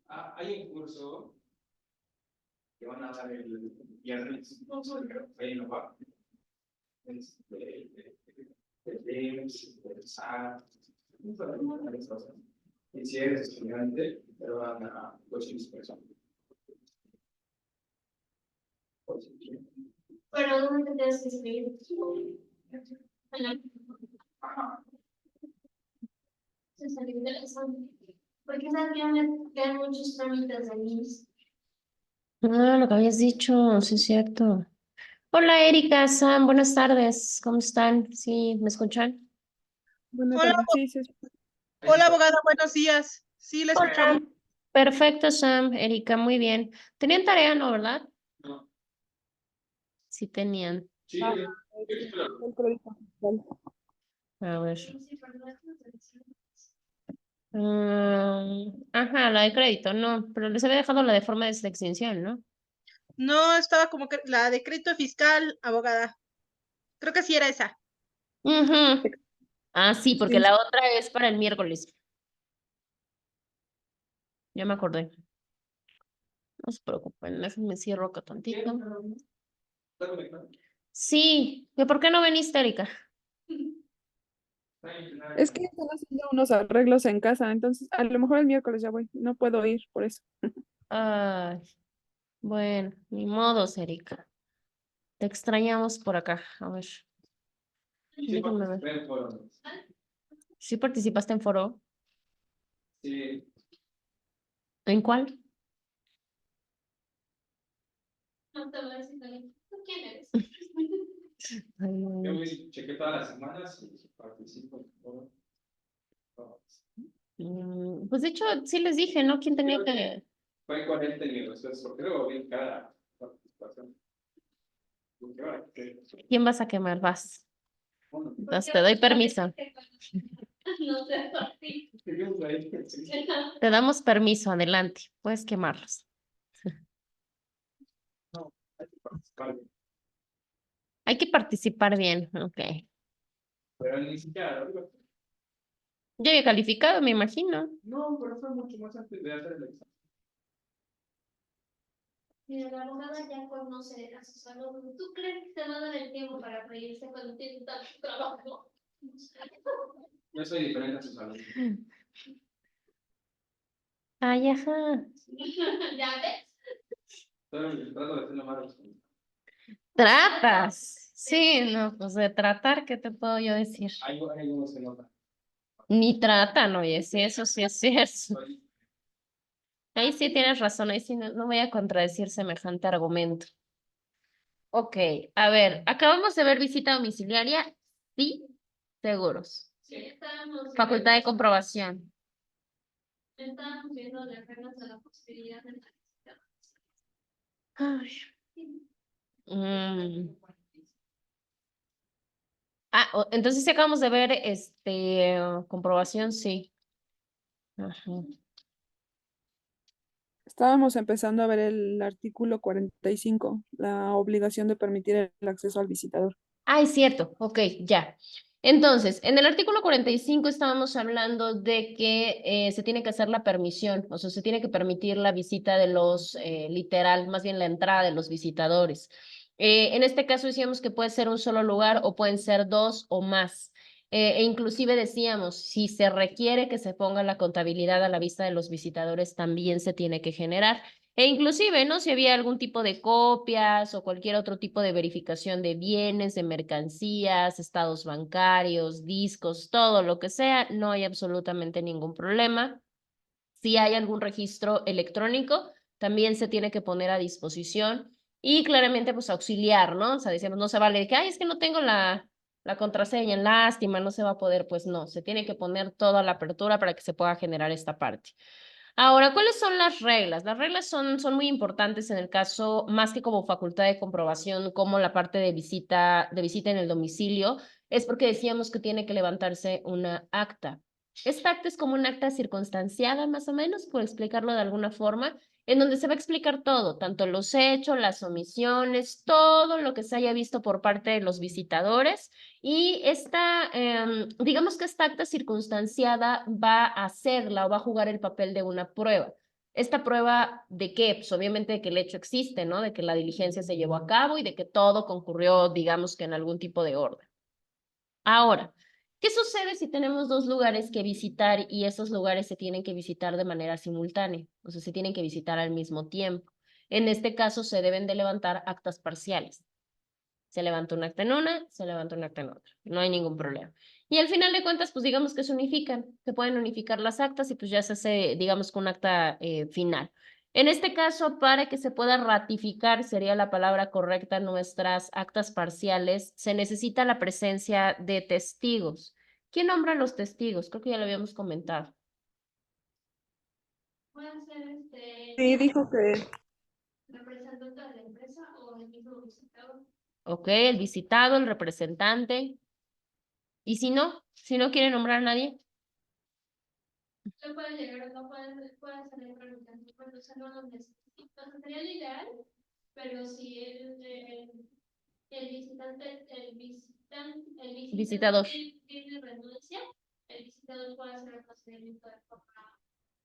Hay un curso que van a dar el viernes ahí en la UAP. Y si eres estudiante, te van a coaching personal. Pero ¿dónde te tienes que escribir? Se salió interesante. Porque sabes que me quedan muchos trámites de mis. Ah, lo que habías dicho, sí es cierto. Hola Erika, Sam, buenas tardes, ¿cómo están? ¿Sí, me escuchan? Buenas Hola, tardes, sí, sí. hola abogada, buenos días. Sí, la escuchamos. Hola. Perfecto, Sam, Erika, muy bien. Tenían tarea, ¿no, verdad? No. Sí tenían. Sí, El crédito fiscal. A ver. Ajá, la de crédito, no, pero les había dejado la de forma de extinción, ¿no? No, estaba como que la de crédito fiscal, abogada. Creo que sí era esa. Ujú. Ah, sí, porque la otra es para el miércoles. Ya me acordé. No se preocupen, déjenme cierro acá tantito. Sí, ¿que por qué no veniste, Erika? Es que están haciendo unos arreglos en casa, entonces a lo mejor el miércoles ya voy. No puedo ir por eso. Ay, bueno, ni modos, Erika. Te extrañamos por acá. A ver, déjame ver. ¿Sí participaste en foro? Sí. ¿En cuál? No te voy a decir ¿tú quién eres? Ay, Yo no. chequé todas las semanas y participo. Pues de hecho, sí les dije, ¿no? ¿Quién tenía que...? Fue 40 en mi respuesta, creo, bien cada participación. ¿Quién vas a quemar? Vas. Bueno, Entonces te doy permiso. No sé por ti. Te damos permiso, adelante. Puedes quemarlos. no, hay que participar. Hay que participar bien, ok. Pero ni siquiera, digo, Ya había calificado, me imagino. no, pero fue mucho más antes de hacer el examen. Mira, la abogada ya conoce a sus alumnos. ¿Tú crees que te va a dar el tiempo para reírse cuando tienes tanto trabajo? Yo soy diferente a sus alumnos. Ay, ajá. ¿Ya ves? Trato de hacer lo más. Tratas. Sí, no, pues de tratar, ¿qué te puedo yo decir? Hay unos que no. Ni tratan, oye, sí, eso sí es cierto. Ahí sí tienes razón, ahí sí no voy a contradecir semejante argumento. Ok, a ver, acabamos de ver visita domiciliaria, sí, seguros. Sí, estábamos. Facultad de comprobación. Estábamos viendo las reglas de la posibilidad de la visita. Ay. Mm. Entonces sí acabamos de ver comprobación, sí. Ajá. Estábamos empezando a ver el artículo 45, la obligación de permitir el acceso al visitador. Ah, es cierto, ok, ya. Entonces, en el artículo 45 estábamos hablando de que se tiene que hacer la permisión, o sea, se tiene que permitir la visita de los, literal, más bien la entrada de los visitadores. En este caso decíamos que puede ser un solo lugar o pueden ser dos o más. E inclusive decíamos, si se requiere que se ponga la contabilidad a la vista de los visitadores, también se tiene que generar. E inclusive, ¿no? Si había algún tipo de copias o cualquier otro tipo de verificación de bienes, de mercancías, estados bancarios, discos, todo lo que sea, no hay absolutamente ningún problema. Si hay algún registro electrónico, también se tiene que poner a disposición y claramente pues auxiliar, ¿no? O sea, decíamos, no se vale de que, ay, es que no tengo la contraseña, lástima, no se va a poder, pues no, se tiene que poner toda la apertura para que se pueda generar esta parte. Ahora, ¿cuáles son las reglas? Las reglas son muy importantes en el caso, más que como facultad de comprobación, como la parte de visita en el domicilio, es porque decíamos que tiene que levantarse una acta. Esta acta es como un acta circunstanciada, más o menos, por explicarlo de alguna forma, en donde se va a explicar todo, tanto los hechos, las omisiones, todo lo que se haya visto por parte de los visitadores. Y digamos que esta acta circunstanciada va a hacerla o va a jugar el papel de una prueba. ¿Esta prueba de qué? Pues obviamente de que el hecho existe, ¿no? De que la diligencia se llevó a cabo y de que todo concurrió, digamos que en algún tipo de orden. Ahora, ¿qué sucede si tenemos dos lugares que visitar y esos lugares se tienen que visitar de manera simultánea? O sea, se tienen que visitar al mismo tiempo. En este caso, se deben de levantar actas parciales. Se levanta un acta en una, se levanta un acta en otra. No hay ningún problema. Y al final de cuentas, pues digamos que se unifican. Se pueden unificar las actas y pues ya se hace, digamos, que un acta final. En este caso, para que se pueda ratificar, sería la palabra correcta, nuestras actas parciales, se necesita la presencia de testigos. ¿Quién nombra los testigos? Creo que ya lo habíamos comentado. Pueden ser Sí, dijo que representante de la empresa o el mismo visitador. Ok, el visitado, el representante. ¿Y si no quiere nombrar a nadie? No pueden llegar, no pueden salir representantes, cuando se no los necesita. O sea, sería lo ideal, pero si el visitante, el Visitador. tiene renuncia, el visitador puede hacer el procedimiento de forma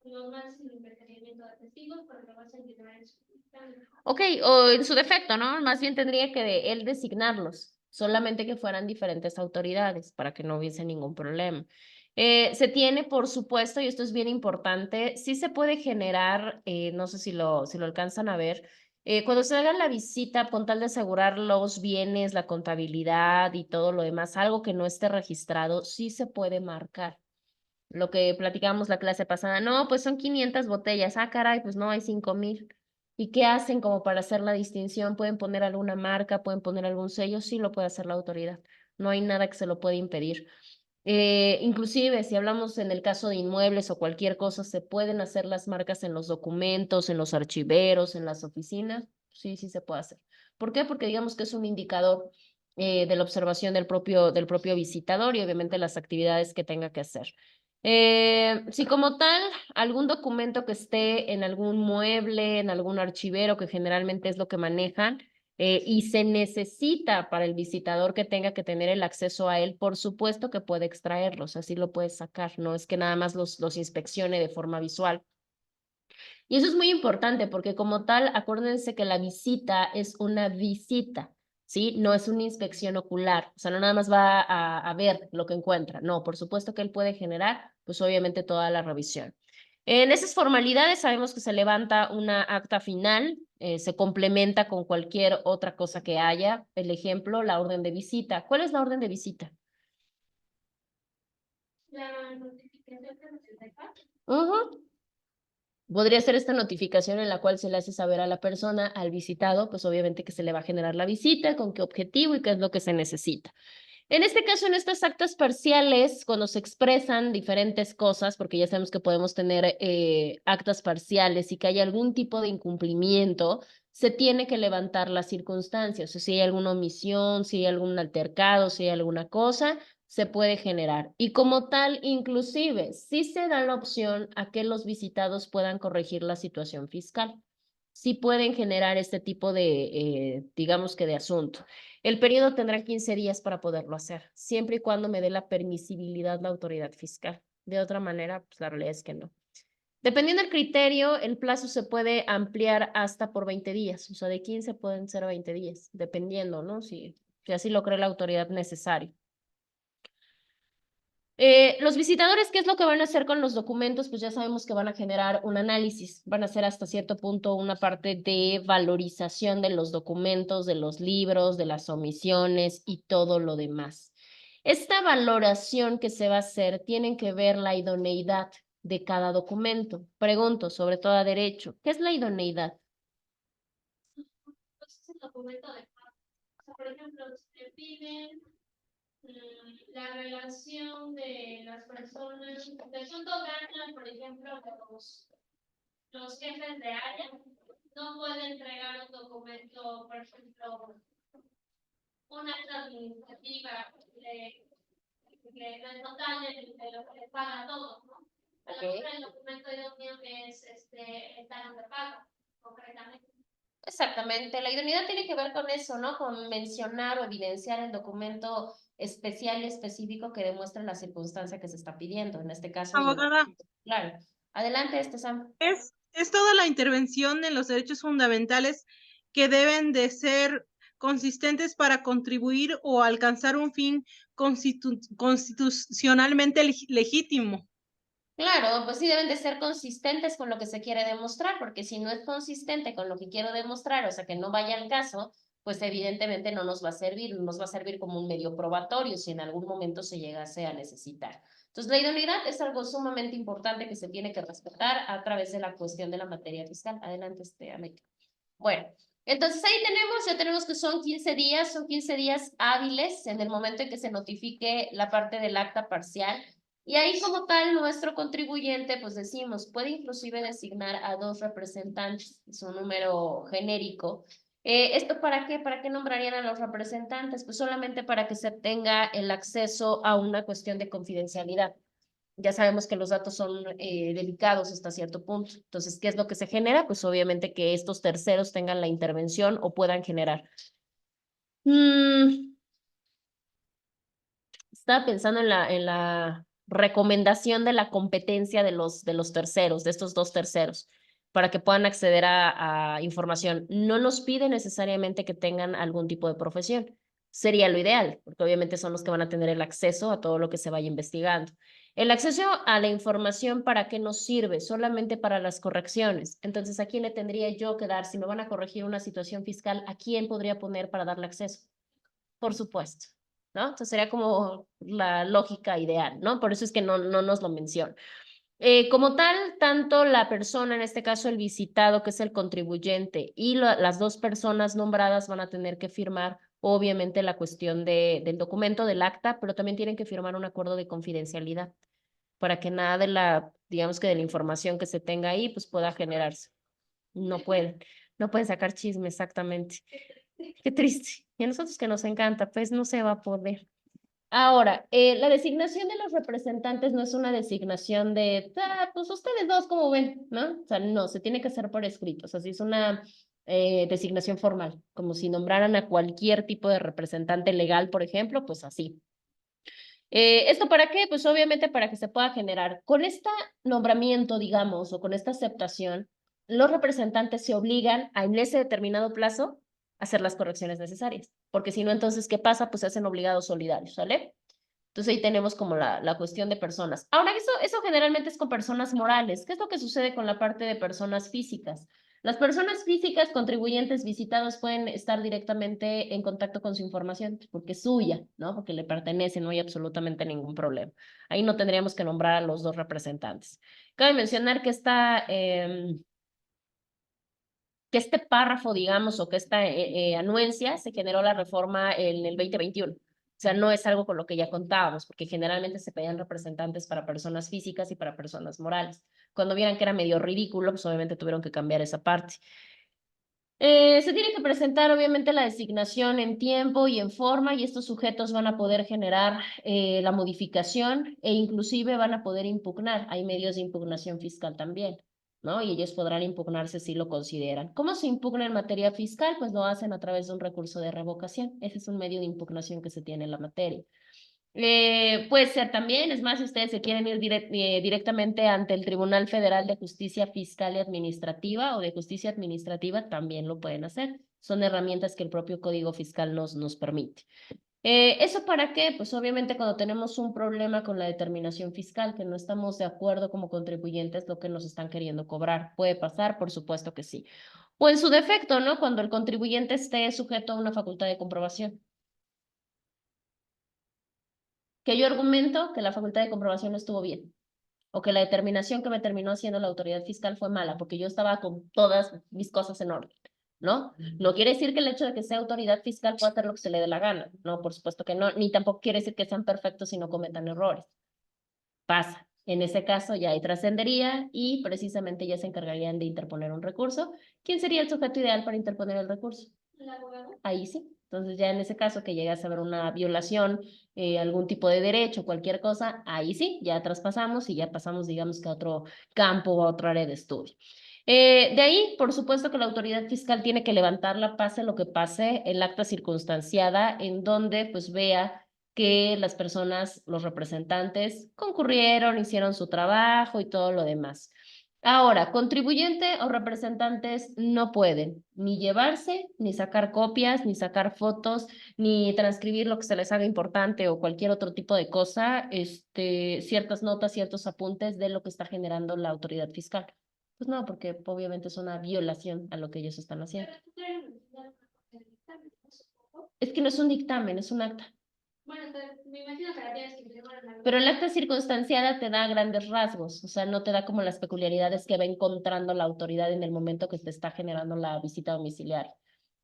normal sin el requerimiento de testigos, porque va a ser llenar en su dictamen. Ok, o en su defecto, ¿no? Más bien tendría que él designarlos, solamente que fueran diferentes autoridades para que no hubiese ningún problema. Se tiene, por supuesto, y esto es bien importante, sí se puede generar, no sé si lo alcanzan a ver, cuando se haga la visita, con tal de asegurar los bienes, la contabilidad y todo lo demás, algo que no esté registrado, sí se puede marcar. Lo que platicábamos la clase pasada, no, pues son 500 botellas, ah, caray, pues no, hay 5,000. ¿Y qué hacen como para hacer la distinción? ¿Pueden poner alguna marca? ¿Pueden poner algún sello? Sí lo puede hacer la autoridad. No hay nada que se lo pueda impedir. Inclusive, si hablamos en el caso de inmuebles o cualquier cosa, se pueden hacer las marcas en los documentos, en los archiveros, en las oficinas. Sí, sí se puede hacer. ¿Por qué? Porque digamos que es un indicador de la observación del propio visitador y obviamente las actividades que tenga que hacer. Si como tal, algún documento que esté en algún mueble, en algún archivero, que generalmente es lo que manejan, y se necesita para el visitador que tenga que tener el acceso a él, por supuesto que puede extraerlos, así lo puede sacar, no es que nada más los inspeccione de forma visual. Y eso es muy importante porque como tal, acuérdense que la visita es una visita, ¿sí? No es una inspección ocular, o sea, no nada más va a ver lo que encuentra, no, por supuesto que él puede generar, pues obviamente toda la revisión. En esas formalidades sabemos que se levanta una acta final, se complementa con cualquier otra cosa que haya, el ejemplo, la orden de visita. ¿Cuál es la orden de visita? La notificación que nos deja. Ujú. Podría ser esta notificación en la cual se le hace saber a la persona, al visitado, pues obviamente que se le va a generar la visita, con qué objetivo y qué es lo que se necesita. En este caso, en estas actas parciales, cuando se expresan diferentes cosas, porque ya sabemos que podemos tener actas parciales y que hay algún tipo de incumplimiento, se tiene que levantar las circunstancias. O sea, si hay alguna omisión, si hay algún altercado, si hay alguna cosa, se puede generar. Y como tal, inclusive, sí se da la opción a que los visitados puedan corregir la situación fiscal. Sí pueden generar este tipo de, digamos que de asunto. El periodo tendrá 15 días para poderlo hacer, siempre y cuando me dé la permisibilidad la autoridad fiscal. De otra manera, pues la realidad es que no. Dependiendo del criterio, el plazo se puede ampliar hasta por 20 días, o sea, de 15 pueden ser 20 días, dependiendo, ¿no? Si así lo cree la autoridad necesario. Los visitadores, ¿qué es lo que van a hacer con los documentos? Pues ya sabemos que van a generar un análisis, van a hacer hasta cierto punto una parte de valorización de los documentos, de los libros, de las omisiones y todo lo demás. Esta valoración que se va a hacer tiene que ver la idoneidad de cada documento. Pregunto, sobre todo a derecho, ¿qué es la idoneidad? Pues es el documento de pago. O sea, por ejemplo, si te piden la relación de las personas, de cuánto ganan, por ejemplo, los jefes de área, no puede entregar un documento, por ejemplo, una acta administrativa del total de lo que les paga a todos, ¿no? A lo mejor el documento idóneo es el talón de pago. concretamente. Exactamente, la idoneidad tiene que ver con eso, ¿no? Con mencionar o evidenciar el documento especial y específico que demuestre la circunstancia que se está pidiendo, en este caso. Abogada, Claro. Adelante, Sam. es toda la intervención en los derechos fundamentales que deben de ser consistentes para contribuir o alcanzar un fin constitucionalmente legítimo. Claro, pues sí deben de ser consistentes con lo que se quiere demostrar, porque si no es consistente con lo que quiero demostrar, o sea, que no vaya al caso, pues evidentemente no nos va a servir, no nos va a servir como un medio probatorio si en algún momento se llegase a necesitar. Entonces, la idoneidad es algo sumamente importante que se tiene que respetar a través de la cuestión de la materia fiscal. Adelante, América. Bueno, entonces ahí ya tenemos que son 15 días hábiles en el momento en que se notifique la parte del acta parcial. Y ahí como tal, nuestro contribuyente, pues decimos, puede inclusive designar a 2 representantes, es un número genérico. ¿Esto para qué? ¿Para qué nombrarían a los representantes? Pues solamente para que se tenga el acceso a una cuestión de confidencialidad. Ya sabemos que los datos son delicados hasta cierto punto. Entonces, ¿qué es lo que se genera? Pues obviamente que estos terceros tengan la intervención o puedan generar. Estaba pensando en la recomendación de la competencia de los terceros, de estos 2 terceros, para que puedan acceder a información. No nos pide necesariamente que tengan algún tipo de profesión. Sería lo ideal, porque obviamente son los que van a tener el acceso a todo lo que se vaya investigando. El acceso a la información, ¿para qué nos sirve? Solamente para las correcciones. Entonces, ¿a quién le tendría yo que dar? Si me van a corregir una situación fiscal, ¿a quién podría poner para darle acceso? Por supuesto, ¿no? Entonces sería como la lógica ideal, ¿no? Por eso es que no nos lo menciono. Como tal, tanto la persona, en este caso el visitado, que es el contribuyente, y las 2 personas nombradas van a tener que firmar, obviamente, la cuestión del documento, del acta, pero también tienen que firmar un acuerdo de confidencialidad para que nada de digamos que de la información que se tenga ahí, pues pueda generarse. No pueden sacar chisme exactamente. Qué triste. Y a nosotros que nos encanta, pues no se va a poder. Ahora, la designación de los representantes no es una designación de, pues ustedes 2, ¿cómo ven? ¿No? O sea, no, se tiene que hacer por escrito. O sea, si es una designación formal, como si nombraran a cualquier tipo de representante legal, por ejemplo, pues así. ¿Esto para qué? Pues obviamente para que se pueda generar. Con este nombramiento, digamos, o con esta aceptación, los representantes se obligan a en ese determinado plazo hacer las correcciones necesarias, porque si no, entonces, ¿qué pasa? Pues se hacen obligados solidarios, ¿sale? Entonces ahí tenemos como la cuestión de personas. Ahora, eso generalmente es con personas morales. ¿Qué es lo que sucede con la parte de personas físicas? Las personas físicas, contribuyentes, visitados, pueden estar directamente en contacto con su información, porque es suya, ¿no? Porque le pertenece, no hay absolutamente ningún problema. Ahí no tendríamos que nombrar a los 2 representantes. Cabe mencionar que que este párrafo, digamos, o que esta anuencia se generó la reforma en el 2021. O sea, no es algo con lo que ya contábamos, porque generalmente se pedían representantes para personas físicas y para personas morales. Cuando vieran que era medio ridículo, pues obviamente tuvieron que cambiar esa parte. Se tiene que presentar obviamente la designación en tiempo y en forma y estos sujetos van a poder generar la modificación e inclusive van a poder impugnar. Hay medios de impugnación fiscal también, ¿no? Y ellos podrán impugnarse si lo consideran. ¿Cómo se impugna en materia fiscal? Pues lo hacen a través de un recurso de revocación. Ese es un medio de impugnación que se tiene en la materia. Puede ser también, es más, si ustedes se quieren ir directamente ante el Tribunal Federal de Justicia Fiscal y Administrativa o de Justicia Administrativa, también lo pueden hacer. Son herramientas que el propio Código Fiscal nos permite. ¿Eso para qué? Pues obviamente cuando tenemos un problema con la determinación fiscal, que no estamos de acuerdo como contribuyentes lo que nos están queriendo cobrar. ¿Puede pasar? Por supuesto que sí. O en su defecto, ¿no? Cuando el contribuyente esté sujeto a una facultad de comprobación. Que yo argumento que la facultad de comprobación no estuvo bien, o que la determinación que me terminó haciendo la autoridad fiscal fue mala, porque yo estaba con todas mis cosas en orden, ¿no? No quiere decir que el hecho de que sea autoridad fiscal pueda hacer lo que se le dé la gana, no, por supuesto que no, ni tampoco quiere decir que sean perfectos y no cometan errores. Pasa. En ese caso ya hay trascendería y precisamente ya se encargarían de interponer un recurso. ¿Quién sería el sujeto ideal para interponer el recurso? ¿El abogado? Ahí sí. Entonces ya en ese caso que llegase a haber una violación, algún tipo de derecho, cualquier cosa, ahí sí, ya traspasamos y ya pasamos, digamos que a otro campo o a otra área de estudio. De ahí, por supuesto que la autoridad fiscal tiene que levantarla, pase lo que pase, el acta circunstanciada, en donde pues vea que las personas, los representantes, concurrieron, hicieron su trabajo y todo lo demás. Ahora, contribuyente o representantes no pueden ni llevarse, ni sacar copias, ni sacar fotos, ni transcribir lo que se les haga importante o cualquier otro tipo de cosa, ciertas notas, ciertos apuntes de lo que está generando la autoridad fiscal. Pues no, porque obviamente es una violación a lo que ellos están haciendo. Es que no es un dictamen, es un acta. Bueno, entonces me imagino que la tienes que firmar en algún Pero el lugar. acta circunstanciada te da grandes rasgos, o sea, no te da como las peculiaridades que va encontrando la autoridad en el momento que te está generando la visita domiciliaria.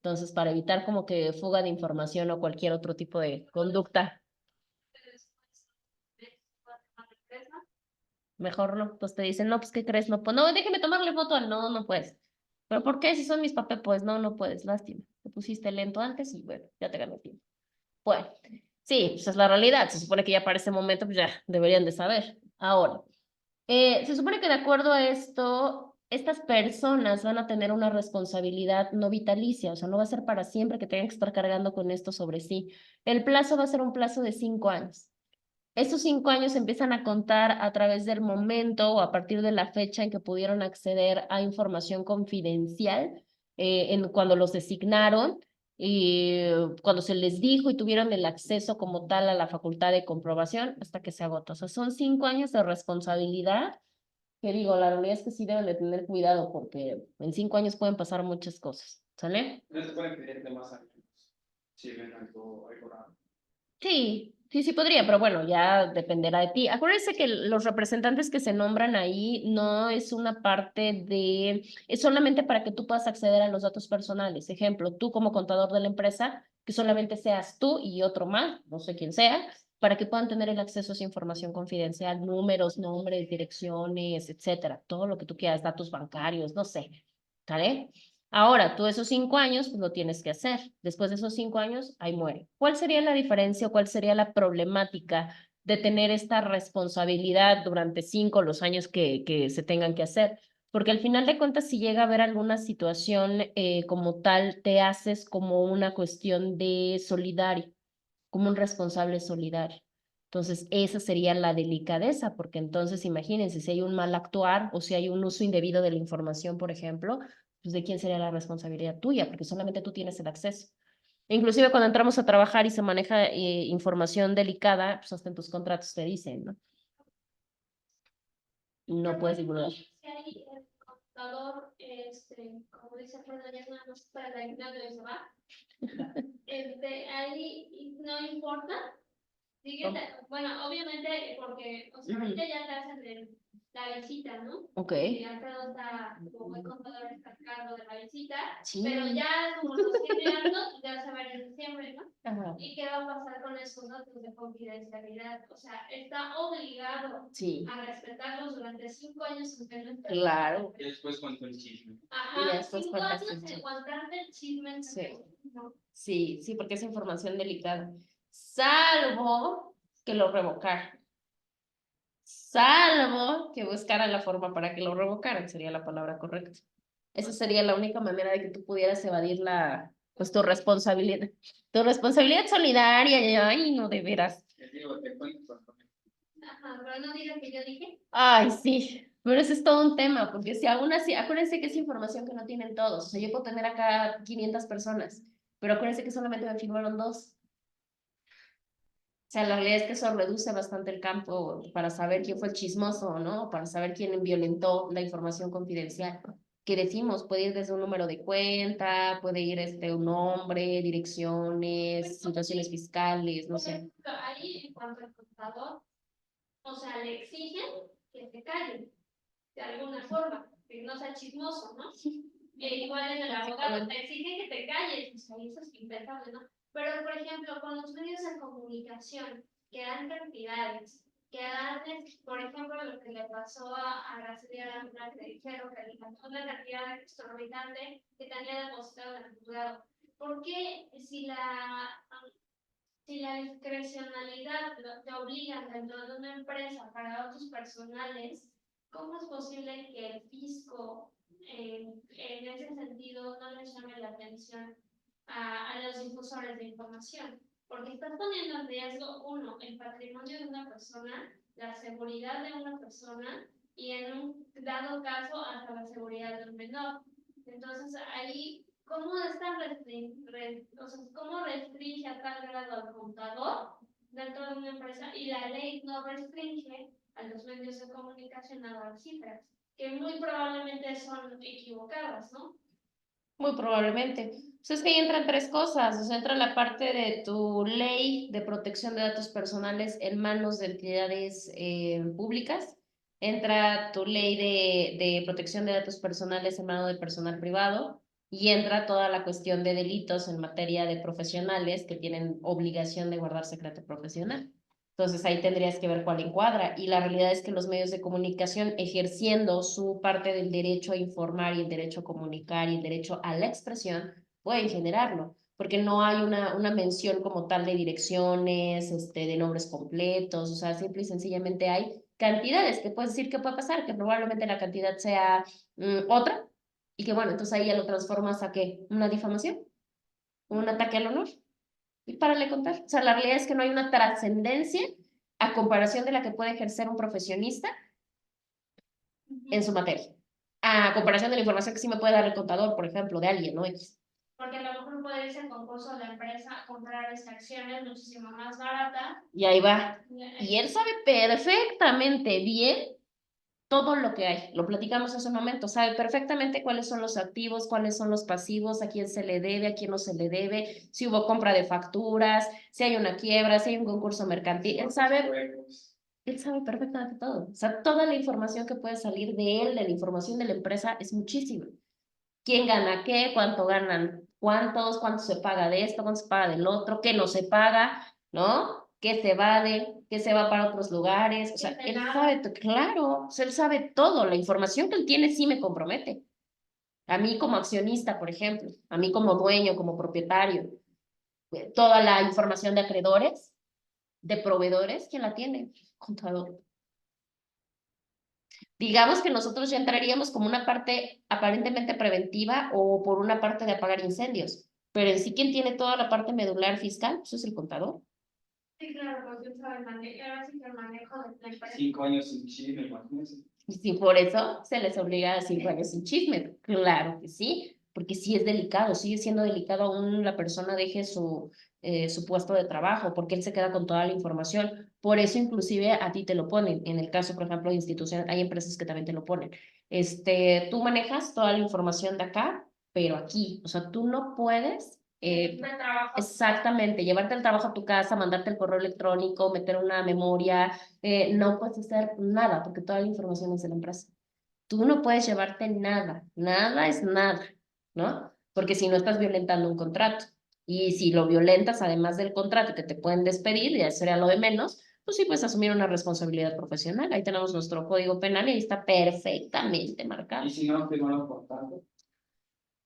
Entonces, para evitar como que fuga de información o cualquier otro tipo de conducta, mejor no. Pues te dicen, no, pues, ¿qué crees? No, pues, no, déjeme tomarle foto. No, no puedes. ¿Pero por qué? Si son mis papeles, pues no, no puedes, lástima. Te pusiste lento antes y bueno, ya te gané tiempo. Bueno, sí, pues es la realidad. Se supone que ya para ese momento, pues ya deberían de saber. Ahora, se supone que de acuerdo a esto, estas personas van a tener una responsabilidad no vitalicia, o sea, no va a ser para siempre que tengan que estar cargando con esto sobre sí. El plazo va a ser un plazo de 5 años. Estos 5 años empiezan a contar a través del momento o a partir de la fecha en que pudieron acceder a información confidencial, cuando los designaron y cuando se les dijo y tuvieron el acceso como tal a la facultad de comprobación hasta que se agotó. O sea, son 5 años de responsabilidad que digo, la realidad es que sí deben de tener cuidado porque en 5 años pueden pasar muchas cosas, ¿sale? No se pueden pedir de más años. Si ven algo raro. Sí, sí, sí podría, pero bueno, ya dependerá de ti. Acuérdense que los representantes que se nombran ahí no es una parte es solamente para que tú puedas acceder a los datos personales. Ejemplo, tú como contador de la empresa, que solamente seas tú y otro más, no sé quién sea, para que puedan tener el acceso a esa información confidencial, números, nombres, direcciones, etcétera, todo lo que tú quieras, datos bancarios, no sé, ¿vale? Ahora, tú esos 5 años, pues lo tienes que hacer. Después de esos 5 años, ahí muere. ¿Cuál sería la diferencia o cuál sería la problemática de tener esta responsabilidad durante 5 los años que se tengan que hacer? Porque al final de cuentas, si llega a haber alguna situación como tal, te haces como una cuestión de solidario, como un responsable solidario. Entonces, esa sería la delicadeza, porque entonces imagínense, si hay un mal actuar o si hay un uso indebido de la información, por ejemplo, pues de quién sería la responsabilidad tuya, porque solamente tú tienes el acceso. Inclusive cuando entramos a trabajar y se maneja información delicada, pues hasta en tus contratos te dicen, ¿no? No puedes divulgar. Si hay el contador, como dice Alfredo, ya nada más para la isla de se va, ahí no importa. Bueno, obviamente, porque o sea, ahorita ya te hacen la visita, ¿no? Ok. Alfredo está como el contador está a cargo de la visita, Sí. pero ya como los 7 años ya se va a ir en diciembre, ¿no? Ajá. ¿Y qué va a pasar con esos datos de confidencialidad? O sea, está obligado Sí. a respetarlos durante 5 años. Claro. Y después cuento el chisme. Ajá, Y después 5 cuentas años el de aguantarte el chisme. Sí. ¿No? Sí, sí, porque es información delicada. Salvo que lo revocar. Salvo que buscaran la forma para que lo revocaran, sería la palabra correcta. Esa sería la única manera de que tú pudieras evadir pues tu responsabilidad solidaria. Y, ay, no, de veras. Les digo, te cuento cuando Ajá, pero no digas que yo dije. Ay, sí, pero ese es todo un tema, porque si aún así, acuérdense que es información que no tienen todos. O sea, yo puedo tener acá 500 personas, pero acuérdense que solamente me firmaron 2. O sea, la realidad es que eso reduce bastante el campo para saber quién fue el chismoso, ¿no? Para saber quién violentó la información confidencial. Que decimos, puede ir desde un número de cuenta, puede ir un nombre, direcciones, situaciones fiscales, no sé. Ahí, en cuanto al contador, o sea, le exigen que se calle, de alguna forma, que no sea chismoso, ¿no? Igual en el abogado, te exigen que te calles, o sea, eso es impensable, ¿no? Pero, por ejemplo, con los medios de comunicación, que dan cantidades, que dan, por ejemplo, lo que le pasó a Araceli Arámbula, que dijeron que le pasó una cantidad exorbitante que tenía depositado en el juzgado. ¿Por qué si la discrecionalidad te obliga dentro de una empresa a pagar datos personales, cómo es posible que el fisco en ese sentido no les llame la atención a los difusores de información, porque estás poniendo en riesgo, uno, el patrimonio de una persona, la seguridad de una persona y en un dado caso hasta la seguridad de un menor. Entonces ahí, ¿cómo cómo restringe a tal grado al contador dentro de una empresa y la ley no restringe a los medios de comunicación a dar cifras, que muy probablemente son equivocadas, ¿no? Muy probablemente. Es que ahí entran tres cosas. O sea, entra la parte de tu ley de protección de datos personales en manos de entidades públicas. Entra tu ley de protección de datos personales en manos de personal privado. Y entra toda la cuestión de delitos en materia de profesionales que tienen obligación de guardar secreto profesional. Entonces ahí tendrías que ver cuál encuadra. Y la realidad es que los medios de comunicación, ejerciendo su parte del derecho a informar y el derecho a comunicar y el derecho a la expresión, pueden generarlo, porque no hay una mención como tal de direcciones, de nombres completos, o sea, simple y sencillamente hay cantidades que puedes decir que puede pasar, que probablemente la cantidad sea otra, y que bueno, entonces ahí ya lo transformas a ¿qué? ¿Una difamación? ¿Un ataque al honor? Y párale contar. O sea, la realidad es que no hay una trascendencia a comparación de la que puede ejercer un profesionista en su materia. A comparación de la información que sí me puede dar el contador, por ejemplo, de alguien, ¿no? Porque a lo mejor puede irse al concurso de la empresa a comprar acciones muchísimo más baratas. Y ahí va. Y él sabe perfectamente bien todo lo que hay. Lo platicamos hace un momento. Sabe perfectamente cuáles son los activos, cuáles son los pasivos, a quién se le debe, a quién no se le debe, si hubo compra de facturas, si hay una quiebra, si hay un concurso mercantil. Él sabe perfectamente todo. O sea, toda la información que puede salir de él, de la información de la empresa, es muchísima. ¿Quién gana qué? ¿Cuánto ganan? ¿Cuánto se paga de esto? ¿Cuánto se paga del otro? ¿Qué no se paga? ¿No? ¿Qué se va qué se va para otros lugares? O sea, él sabe, claro, o sea, él sabe todo. La información que él tiene sí me compromete. A mí como accionista, por ejemplo, a mí como dueño, como propietario, toda la información de acreedores, de proveedores, ¿quién la tiene? Contador. Digamos que nosotros ya entraríamos como una parte aparentemente preventiva o por una parte de apagar incendios, pero en sí quien tiene toda la parte medular fiscal, pues es el contador. Sí, claro, porque él sabe ahora sí que el manejo de la empresa. 5 años sin chisme, imagínense. Y sí, por eso se les obliga a 5 años sin chisme, claro que sí, porque sí es delicado, sigue siendo delicado aún la persona deje su puesto de trabajo, porque él se queda con toda la información. Por eso inclusive a ti te lo ponen. En el caso, por ejemplo, de instituciones, hay empresas que también te lo ponen. Tú manejas toda la información de acá, pero aquí, o sea, tú no puedes exactamente, llevarte el trabajo a tu casa, mandarte el correo electrónico, meter una memoria, no puedes hacer nada porque toda la información es de la empresa. Tú no puedes llevarte nada, nada es nada, ¿no? Porque si no estás violentando un contrato. Y si lo violentas, además del contrato que te pueden despedir, ya sería lo de menos, pues sí puedes asumir una responsabilidad profesional. Ahí tenemos nuestro código penal y ahí está perfectamente marcado. Y si no, firmaron por tanto.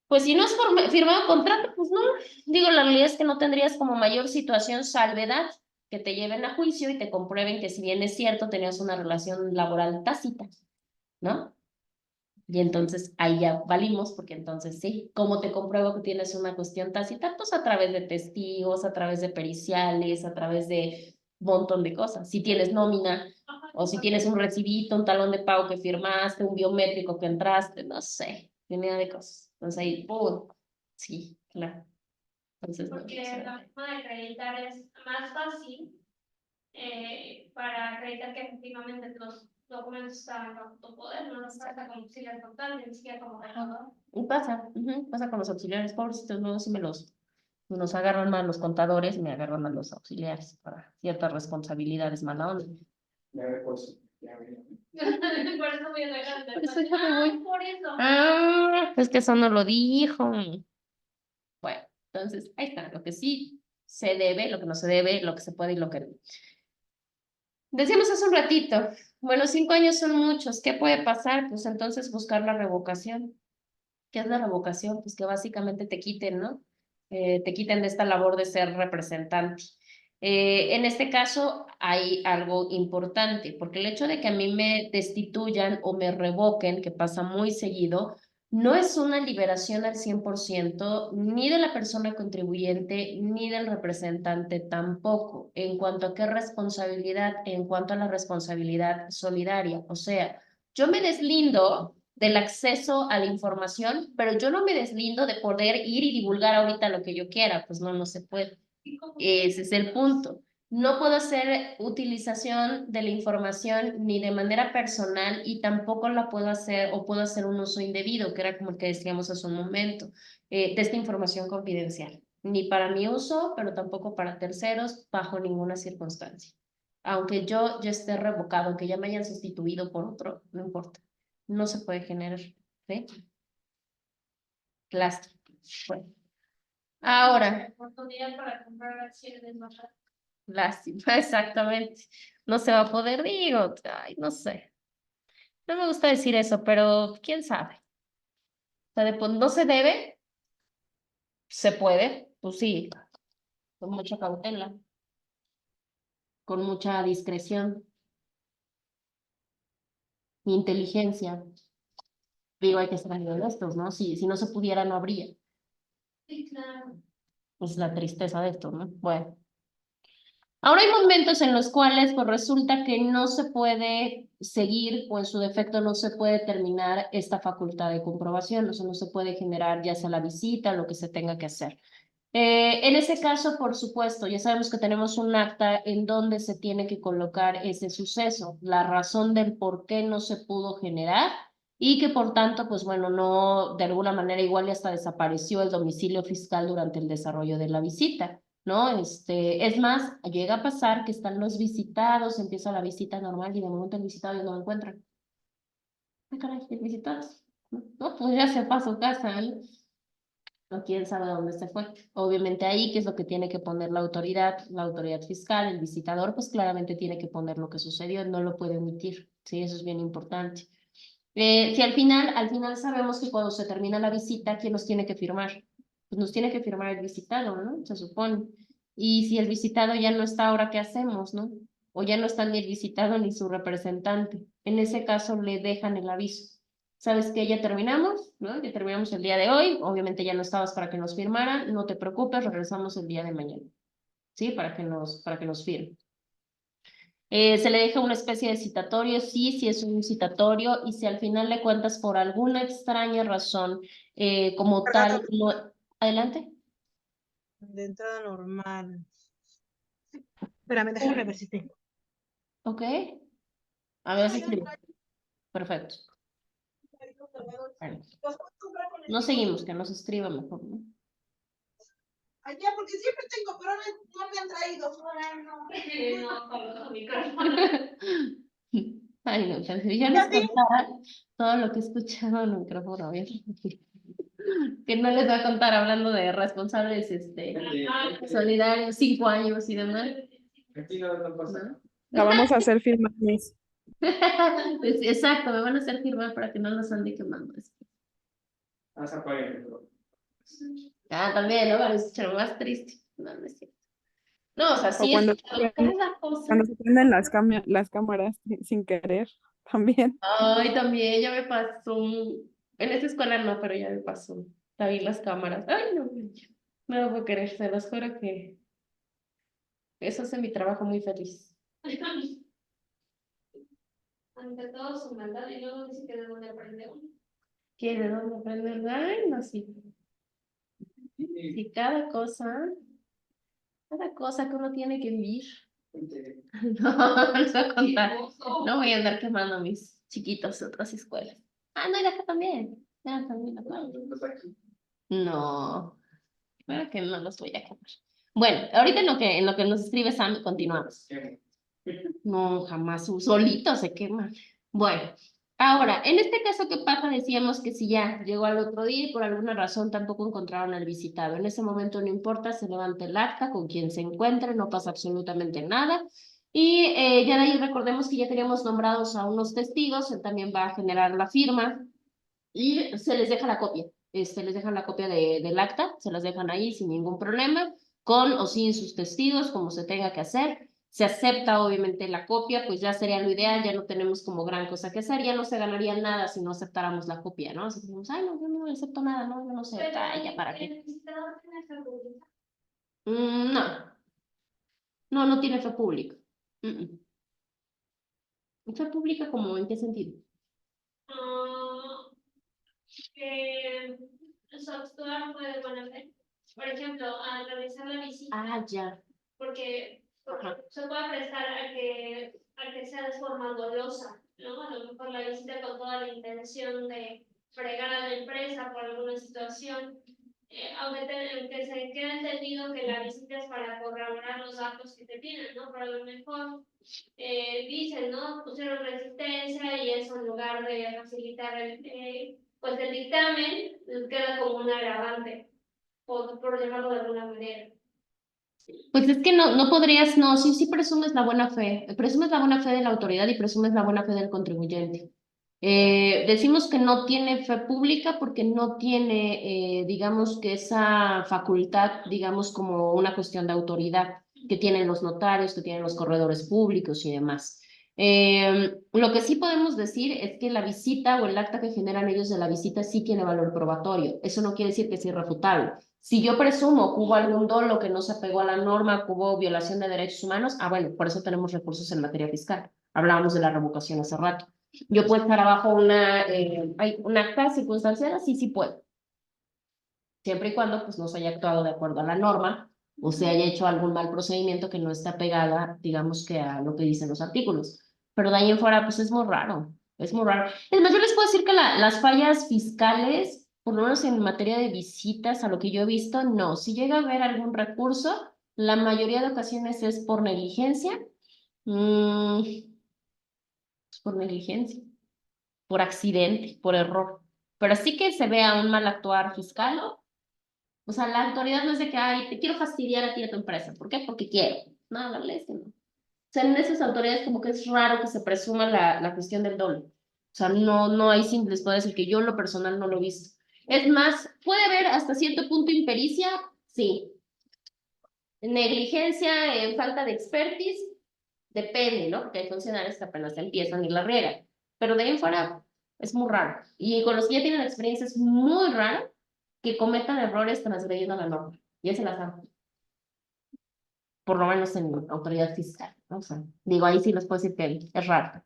Pues si no es firmado contrato, pues no. Digo, la realidad es que no tendrías como mayor situación salvedad que te lleven a juicio y te comprueben que si bien es cierto, tenías una relación laboral tácita, ¿no? Y entonces ahí ya valimos, porque entonces sí, ¿cómo te compruebo que tienes una cuestión tácita? Pues a través de testigos, a través de periciales, a través de un montón de cosas. Si tienes nómina, o si tienes un recibito, un talón de pago que firmaste, un biométrico que entraste, no sé, infinidad de cosas. Entonces ahí, ¡pum! Sí, claro. Entonces, porque la forma de acreditar es más fácil para acreditar que efectivamente los documentos estaban bajo tu poder, no nos pasa como auxiliar contable, ni siquiera como recaulador. Y pasa, pasa con los auxiliares, pobrecitos, luego sí nos agarran más los contadores y me agarran a los auxiliares para ciertas responsabilidades mala onda. Ya ve por eso. Ya ve. Por eso voy a dejar de Por eso ya me voy. por eso. Es que eso no lo dijo. Bueno, entonces, ahí está, lo que sí se debe, lo que no se debe, lo que se puede y lo que no. Decíamos hace un ratito, bueno, 5 años son muchos, ¿qué puede pasar? Pues entonces buscar la revocación. ¿Qué es la revocación? Pues que básicamente te quiten, ¿no? Te quiten de esta labor de ser representante. En este caso hay algo importante, porque el hecho de que a mí me destituyan o me revoquen, que pasa muy seguido, no es una liberación al 100%, ni de la persona contribuyente, ni del representante tampoco, en cuanto a qué responsabilidad, en cuanto a la responsabilidad solidaria. O sea, yo me deslindo del acceso a la información, pero yo no me deslindo de poder ir y divulgar ahorita lo que yo quiera, pues no, no se puede. Ese es el punto. No puedo hacer utilización de la información ni de manera personal y tampoco la puedo hacer o puedo hacer un uso indebido, que era como el que decíamos hace un momento, de esta información confidencial. Ni para mi uso, pero tampoco para terceros, bajo ninguna circunstancia. Aunque yo ya esté revocado, aunque ya me hayan sustituido por otro, no importa. No se puede generar. ¿Sí? Lástima. Bueno. Ahora, Oportunidad para comprar acciones más rápido. lástima, exactamente. No se va a poder, digo, ay, no sé. No me gusta decir eso, pero quién sabe. O sea, no se debe, se puede, pues sí, con mucha cautela, con mucha discreción, inteligencia. Digo, hay que ser honestos, ¿no? Si no se pudiera, no habría. Sí, claro. Es la tristeza de esto, ¿no? Bueno. Ahora hay momentos en los cuales pues resulta que no se puede seguir o en su defecto no se puede terminar esta facultad de comprobación, o sea, no se puede generar ya sea la visita, lo que se tenga que hacer. En ese caso, por supuesto, ya sabemos que tenemos un acta en donde se tiene que colocar ese suceso, la razón del por qué no se pudo generar y que por tanto, pues bueno, no, de alguna manera igual ya hasta desapareció el domicilio fiscal durante el desarrollo de la visita, ¿no? Es más, llega a pasar que están los visitados, empieza la visita normal y de momento el visitado ya no lo encuentran. ¿Qué caray, el visitado? No, pues ya se fue a su casa, ¿no? O quién sabe dónde se fue. Obviamente ahí, ¿qué es lo que tiene que poner la autoridad fiscal, el visitador, pues claramente tiene que poner lo que sucedió, no lo puede omitir, sí, eso es bien importante. Si al final sabemos que cuando se termina la visita, ¿quién nos tiene que firmar? Pues nos tiene que firmar el visitado, ¿no? Se supone. Y si el visitado ya no está, ¿ahora qué hacemos, no? O ya no está ni el visitado ni su representante. En ese caso le dejan el aviso. ¿Sabes qué? Ya terminamos, ¿no? Ya terminamos el día de hoy. Obviamente ya no estabas para que nos firmaran. No te preocupes, regresamos el día de mañana. ¿Sí? Para que nos firmen. Se le deja una especie de citatorio, sí, sí es un citatorio, y si al final le cuentas por alguna extraña razón, como tal, no... Adelante. De entrada normal. Espérame, déjame ver si tengo. Ok. A ver si escribe. Perfecto. Bueno, no seguimos, que nos escriba mejor, ¿no? Allá, porque siempre tengo, pero no me han traído. Ay, no, pero si ya nos contara todo lo que he escuchado en el micrófono abierto. Que no les va a contar hablando de responsables solidarios, 5 años y demás. Aquí no pasa. ¿No? La vamos a hacer firmar, Miss. Exacto, me van a hacer firmar para que no nos ande quemando después. Hasta para Ah, también, ¿no? Para escuchar más triste. No, no es cierto. No, o sea, O sí es cada cosa. cuando se prenden las cámaras sin querer, también. Ay, también ya me pasó. En esa escuela no, pero ya me pasó. Ahí las cámaras. Ay, no, no lo puedo creer, se los juro que eso hace mi trabajo muy feliz. Ante todo su maldad y luego dice que de dónde aprende uno. ¿Qué de dónde aprender? Ay, no, sí. Sí, cada cosa que uno tiene que vivir. No, no les voy a contar. No voy a andar quemando a mis chiquitos de otras escuelas. Ah, no, y de acá también. Ya también acá. No, claro que no los voy a quemar. Bueno, ahorita en lo que nos escribe Sam, continuamos. No, jamás, solito se quema. Bueno, ahora, en este caso, ¿qué pasa? Decíamos que si ya llegó al otro día y por alguna razón tampoco encontraron al visitado. En ese momento no importa, se levanta el acta con quien se encuentre, no pasa absolutamente nada. Y ya de ahí recordemos que ya teníamos nombrados a unos testigos, él también va a generar la firma y se les deja la copia. Les dejan la copia del acta, se las dejan ahí sin ningún problema, con o sin sus testigos, como se tenga que hacer. se acepta obviamente la copia, pues ya sería lo ideal, ya no tenemos como gran cosa que hacer, ya no se ganaría nada si no aceptáramos la copia, ¿no? Si decimos, ay, no, yo no acepto nada, no, yo no sé, Pero ay, ya para qué. el visitador tiene fe pública. No, no tiene fe pública. ¿Fe pública como en qué sentido? Ah, que su actuar fue de buena fe. Por ejemplo, al realizar la visita, Ah, ya. porque Ajá. se puede prestar a que sea de forma dolosa, ¿no? A lo mejor la visita con toda la intención de fregar a la empresa por alguna situación, aunque se quede entendido que la visita es para corroborar los datos que te piden, ¿no? Pero a lo mejor dicen, ¿no? Pusieron resistencia y eso en lugar de facilitar pues el dictamen, queda como un agravante, por llamarlo de alguna manera. Pues es que no podrías, no, sí presumes la buena fe de la autoridad y presumes la buena fe del contribuyente. Decimos que no tiene fe pública porque no tiene, digamos que esa facultad, digamos como una cuestión de autoridad que tienen los notarios, que tienen los corredores públicos y demás. Lo que sí podemos decir es que la visita o el acta que generan ellos de la visita sí tiene valor probatorio. Eso no quiere decir que sea irrefutable. Si yo presumo que hubo algún dolo que no se apegó a la norma, que hubo violación de derechos humanos, bueno, por eso tenemos recursos en materia fiscal. Hablábamos de la revocación hace rato. Yo puedo estar abajo un acta circunstanciada, sí puedo. Siempre y cuando pues no se haya actuado de acuerdo a la norma o se haya hecho algún mal procedimiento que no está pegada, digamos que a lo que dicen los artículos. Pero de ahí en fuera, pues es muy raro, es muy raro. Es más, yo les puedo decir que las fallas fiscales, por lo menos en materia de visitas, a lo que yo he visto, no. Si llega a haber algún recurso, la mayoría de ocasiones es por negligencia. Por negligencia, por accidente, por error. Pero así que se vea un mal actuar fiscal, o sea, la autoridad no es de que, ay, te quiero fastidiar a ti y a tu empresa. ¿Por qué? Porque quiero. No, la verdad es que no. O sea, en esas autoridades como que es raro que se presuma la cuestión del dolo. O sea, no hay sí les puedo decir que yo en lo personal no lo he visto. Es más, puede haber hasta cierto punto impericia, sí. Negligencia, falta de expertise, depende, ¿no? Porque hay funcionarios que apenas empiezan y la riegan. Pero de ahí en fuera es muy raro. Y con los que ya tienen experiencia es muy raro que cometan errores transgrediendo la norma. Y ese las hago. Por lo menos en autoridad fiscal, ¿no? O sea, digo, ahí sí les puedo decir que es raro.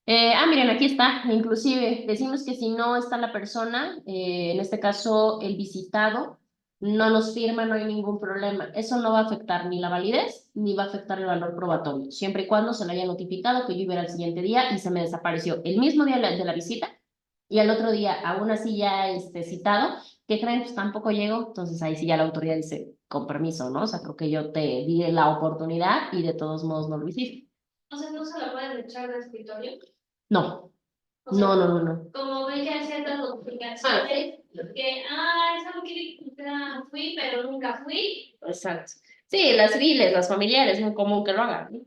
Miren, aquí está, inclusive decimos que si no está la persona, en este caso el visitado, no nos firma, no hay ningún problema. Eso no va a afectar ni la validez, ni va a afectar el valor probatorio, siempre y cuando se le haya notificado que yo iba al siguiente día y se me desapareció el mismo día de la visita y al otro día, aún así ya citado, ¿qué creen? Pues tampoco llegó, entonces ahí sí ya la autoridad dice, con permiso, ¿no? O sea, creo que yo te di la oportunidad y de todos modos no lo hiciste. O sea, no se la pueden echar de escritorio. No. O sea, No. como ven que hay ciertas notificaciones que, esa no quiere que fui, pero nunca fui. Exacto. Sí, las civiles, las familiares, es muy común que lo hagan, ¿no?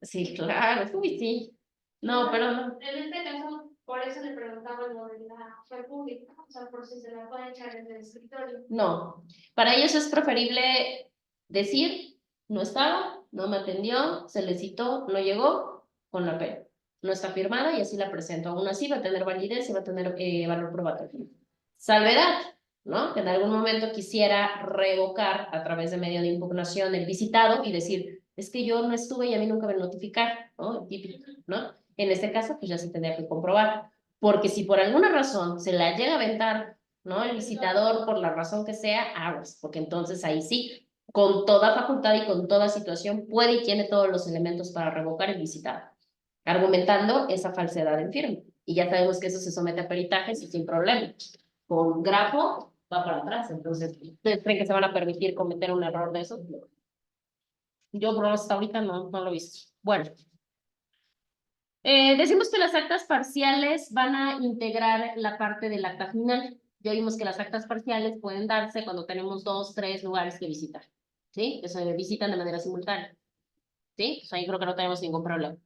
Sí, claro, uy, sí. No, pero no. En este caso, por eso le preguntaba lo de la fe pública, o sea, por si se la puede echar en el escritorio. No. Para ellos es preferible decir, no estaba, no me atendió, se le citó, no llegó, con la pena. No está firmada y así la presento. Aún así va a tener validez y va a tener valor probatorio. Salvedad, ¿no? Que en algún momento quisiera revocar a través de medio de impugnación el visitado y decir, es que yo no estuve y a mí nunca me notificaron, ¿no? Típico, ¿no? En este caso, pues ya se tendría que comprobar. Porque si por alguna razón se la llega a aventar, ¿no? El visitador, por la razón que sea, aguas, porque entonces ahí sí, con toda facultad y con toda situación, puede y tiene todos los elementos para revocar el visitado, argumentando esa falsedad en firme. Y ya sabemos que eso se somete a peritajes y sin problema. Con grafo va para atrás, entonces, ¿ustedes creen que se van a permitir cometer un error de eso? Yo, por hasta ahorita no lo he visto. Bueno. Decimos que las actas parciales van a integrar la parte del acta final. Ya vimos que las actas parciales pueden darse cuando tenemos 2, 3 lugares que visitar, ¿sí? Que se visitan de manera simultánea, ¿sí? Pues ahí creo que no tenemos ningún problema.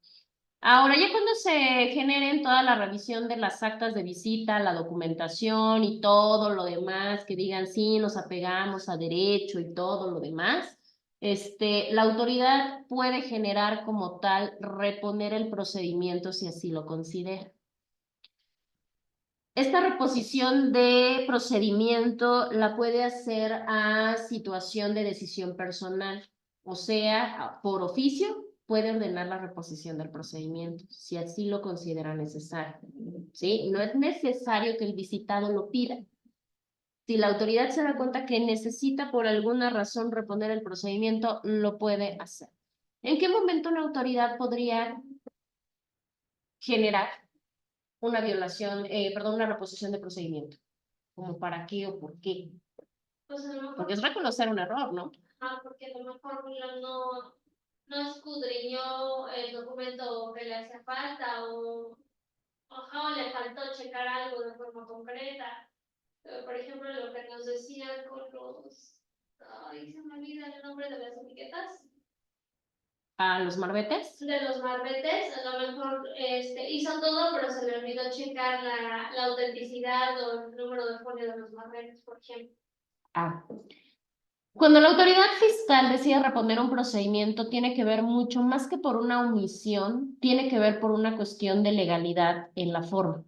Ahora, ya cuando se generen toda la revisión de las actas de visita, la documentación y todo lo demás, que digan sí, nos apegamos a derecho y todo lo demás, la autoridad puede generar como tal, reponer el procedimiento si así lo considera. Esta reposición de procedimiento la puede hacer a situación de decisión personal, o sea, por oficio puede ordenar la reposición del procedimiento, si así lo considera necesario, ¿sí? No es necesario que el visitado lo pida. Si la autoridad se da cuenta que necesita por alguna razón reponer el procedimiento, lo puede hacer. ¿En qué momento la autoridad podría generar una violación, una reposición de procedimiento? ¿Como para qué o por qué? Pues a lo mejor, Porque es reconocer un error, ¿no? porque a lo mejor no escudriñó el documento que le hacía falta o le faltó checar algo de forma concreta. Por ejemplo, lo que nos decían con los... Ay, se me olvida el nombre de las etiquetas. A los marbetes. De los marbetes, a lo mejor hizo todo, pero se le olvidó checar la autenticidad o el número de folio de los marbetes, por ejemplo. Cuando la autoridad fiscal decide reponer un procedimiento, tiene que ver mucho más que por una omisión, tiene que ver por una cuestión de legalidad en la forma.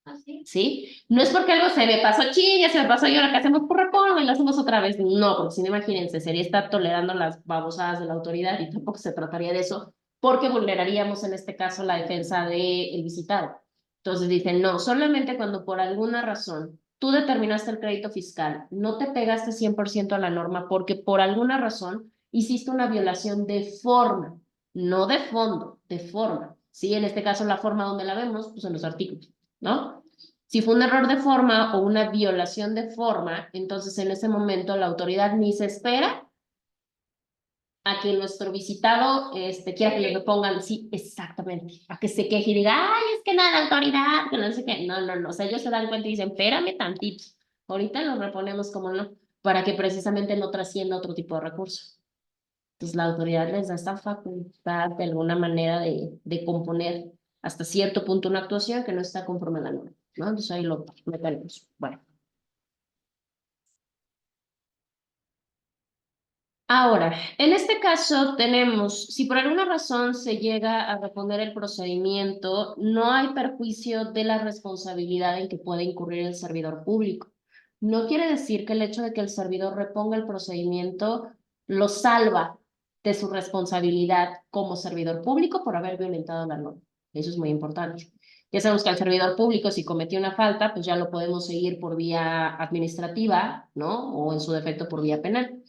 ¿Así? ¿Sí? No es porque algo se me pasó, ya se me pasó y ahora que hacemos por repongo y lo hacemos otra vez. No, porque si no, imagínense, sería estar tolerando las babosadas de la autoridad y tampoco se trataría de eso, porque vulneraríamos en este caso la defensa del visitado. Entonces dicen, no, solamente cuando por alguna razón tú determinaste el crédito fiscal, no te pegaste 100% a la norma porque por alguna razón hiciste una violación de forma, no de fondo, de forma. Sí, en este caso la forma donde la vemos, pues en los artículos, ¿no? Si fue un error de forma o una violación de forma, entonces en ese momento la autoridad ni se espera a que nuestro visitado quiera que le repongan, sí, exactamente, a que se queje y diga, ay, es que nada, autoridad, que no sé qué, no, o sea, ellos se dan cuenta y dicen, espérame tantito, ahorita lo reponemos como no, para que precisamente no trascienda otro tipo de recurso. Entonces la autoridad les da esta facultad de alguna manera de componer hasta cierto punto una actuación que no está conforme a la norma, ¿no? Entonces ahí lo metemos. Bueno. Ahora, en este caso tenemos, si por alguna razón se llega a reponer el procedimiento, no hay perjuicio de la responsabilidad en que puede incurrir el servidor público. No quiere decir que el hecho de que el servidor reponga el procedimiento lo salva de su responsabilidad como servidor público por haber violentado la norma. Eso es muy importante. Ya sabemos que al servidor público, si cometió una falta, pues ya lo podemos seguir por vía administrativa, ¿no? O en su defecto por vía penal.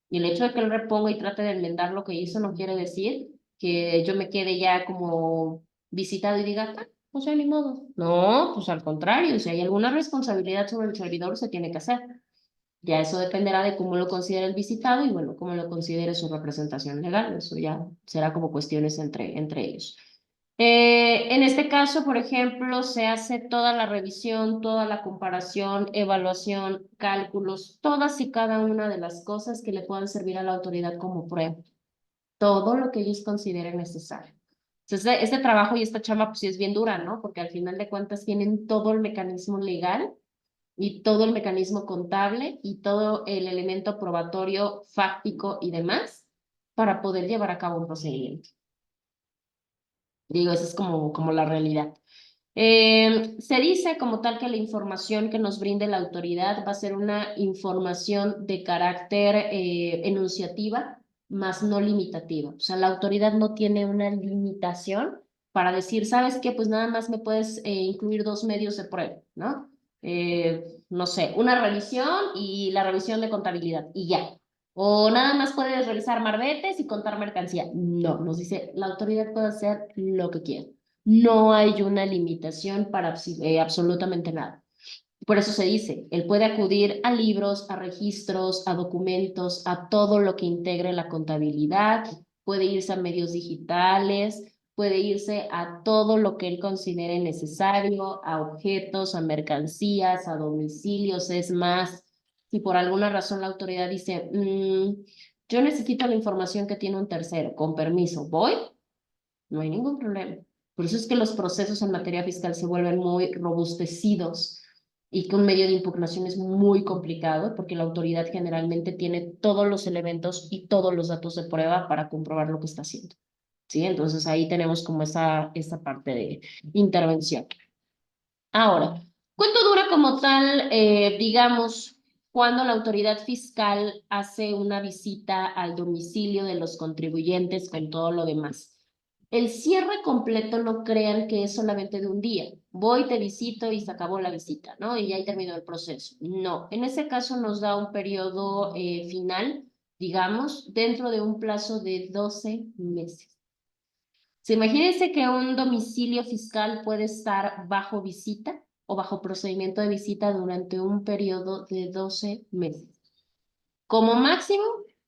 Y el hecho de que él reponga y trate de enmendar lo que hizo no quiere decir que yo me quede ya como visitado y diga, pues ya ni modo. No, pues al contrario, si hay alguna responsabilidad sobre el servidor, se tiene que hacer. Ya eso dependerá de cómo lo considere el visitado y bueno, cómo lo considere su representación legal. Eso ya será como cuestiones entre ellos. En este caso, por ejemplo, se hace toda la revisión, toda la comparación, evaluación, cálculos, todas y cada una de las cosas que le puedan servir a la autoridad como prueba. Todo lo que ellos consideren necesario. Entonces, este trabajo y esta chamba, pues sí es bien dura, ¿no? Porque al final de cuentas tienen todo el mecanismo legal y todo el mecanismo contable y todo el elemento probatorio, fáctico y demás para poder llevar a cabo un procedimiento. Digo, esa es como la realidad. Se dice como tal que la información que nos brinde la autoridad va a ser una información de carácter enunciativa, más no limitativa. O sea, la autoridad no tiene una limitación para decir, ¿sabes qué? Pues nada más me puedes incluir 2 medios de prueba, ¿no? No sé, una revisión y la revisión de contabilidad y ya. O nada más puedes revisar marbetes y contar mercancía. No, nos dice, la autoridad puede hacer lo que quiera. No hay una limitación para absolutamente nada. Por eso se dice, él puede acudir a libros, a registros, a documentos, a todo lo que integre la contabilidad, puede irse a medios digitales, puede irse a todo lo que él considere necesario, a objetos, a mercancías, a domicilios, es más, si por alguna razón la autoridad dice, yo necesito la información que tiene un tercero, con permiso, ¿voy? No hay ningún problema. Por eso es que los procesos en materia fiscal se vuelven muy robustecidos, y que un medio de impugnación es muy complicado porque la autoridad generalmente tiene todos los elementos y todos los datos de prueba para comprobar lo que está haciendo. ¿Sí? Entonces ahí tenemos como esa parte de intervención. Ahora, ¿cuánto dura como tal, digamos, cuando la autoridad fiscal hace una visita al domicilio de los contribuyentes con todo lo demás? El cierre completo no crean que es solamente de un día. Voy, te visito y se acabó la visita, ¿no? Y ya terminó el proceso. No, en ese caso nos da un periodo final, digamos, dentro de un plazo de 12 meses. Se imagínense que un domicilio fiscal puede estar bajo visita o bajo procedimiento de visita durante un periodo de 12 meses. Como máximo,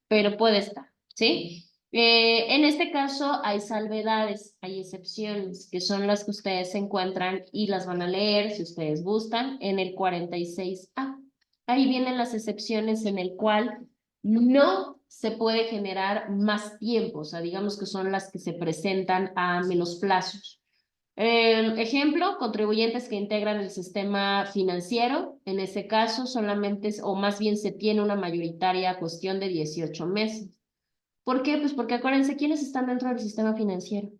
pero puede estar, ¿sí? En este caso hay salvedades, hay excepciones, que son las que ustedes se encuentran y las van a leer, si ustedes gustan, en el 46A. Ahí vienen las excepciones en el cual no se puede generar más tiempo, o sea, digamos que son las que se presentan a menos plazos. Ejemplo, contribuyentes que integran el sistema financiero, en ese caso solamente, o más bien se tiene una mayoritaria cuestión de 18 meses. ¿Por qué? Pues porque acuérdense, ¿quiénes están dentro del sistema financiero?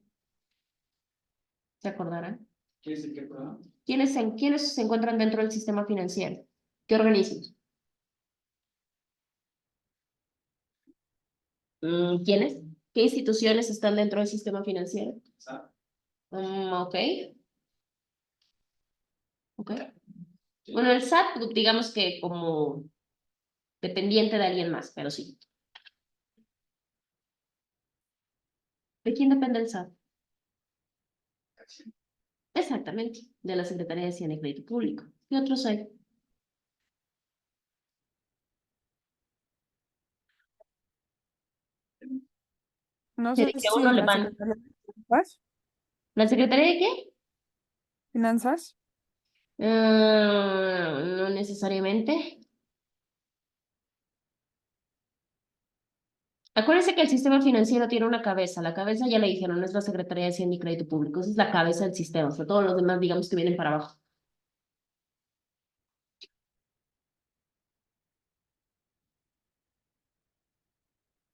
¿Se acordarán? ¿Quiere decir qué prueba? ¿Quiénes se encuentran dentro del sistema financiero? ¿Qué organismos? ¿Quiénes? ¿Qué instituciones están dentro del sistema financiero? ¿Sabe? Ok. Ok. Bueno, el SAT, digamos que como dependiente de alguien más, pero sí. ¿De quién depende el SAT? Exactamente, de la Secretaría de Hacienda y Crédito Público. ¿Qué otros hay? No ¿De sé que si uno le la van? Secretaría de Finanzas. ¿La Secretaría de qué? Finanzas. No necesariamente. Acuérdense que el sistema financiero tiene una cabeza. La cabeza, ya le dijeron, es la Secretaría de Hacienda y Crédito Público. Esa es la cabeza del sistema. O sea, todos los demás, digamos que vienen para abajo.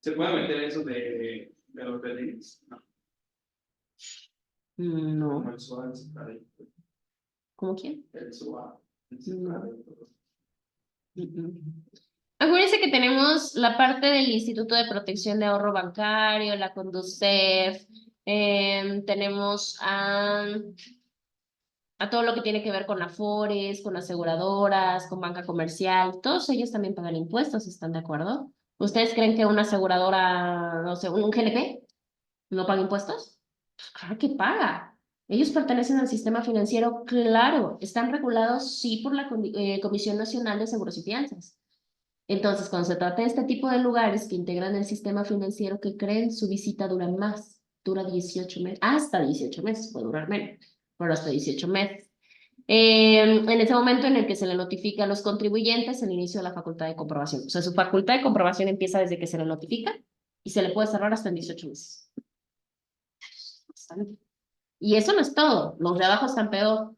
¿Se puede meter eso de los delitos? No, No. como el SUA, el SUA, ¿Cómo quién? el SUA, el No. SUA. Acuérdense que tenemos la parte del Instituto de Protección de Ahorro Bancario, la Conducef, tenemos a todo lo que tiene que ver con Afores, con aseguradoras, con banca comercial, todos ellos también pagan impuestos, ¿están de acuerdo? ¿Ustedes creen que una aseguradora, no sé, un GNP no paga impuestos? Pues claro que paga. Ellos pertenecen al sistema financiero, claro, están regulados sí por la Comisión Nacional de Seguros y Fianzas. Entonces, cuando se trata de este tipo de lugares que integran el sistema financiero, que creen, su visita dura más, dura 18 meses, hasta 18 meses, puede durar menos, pero hasta 18 meses. En ese momento en el que se le notifica a los contribuyentes el inicio de la facultad de comprobación. O sea, su facultad de comprobación empieza desde que se le notifica y se le puede cerrar hasta en 18 meses. Bastante. Y eso no es todo, los de abajo están peor.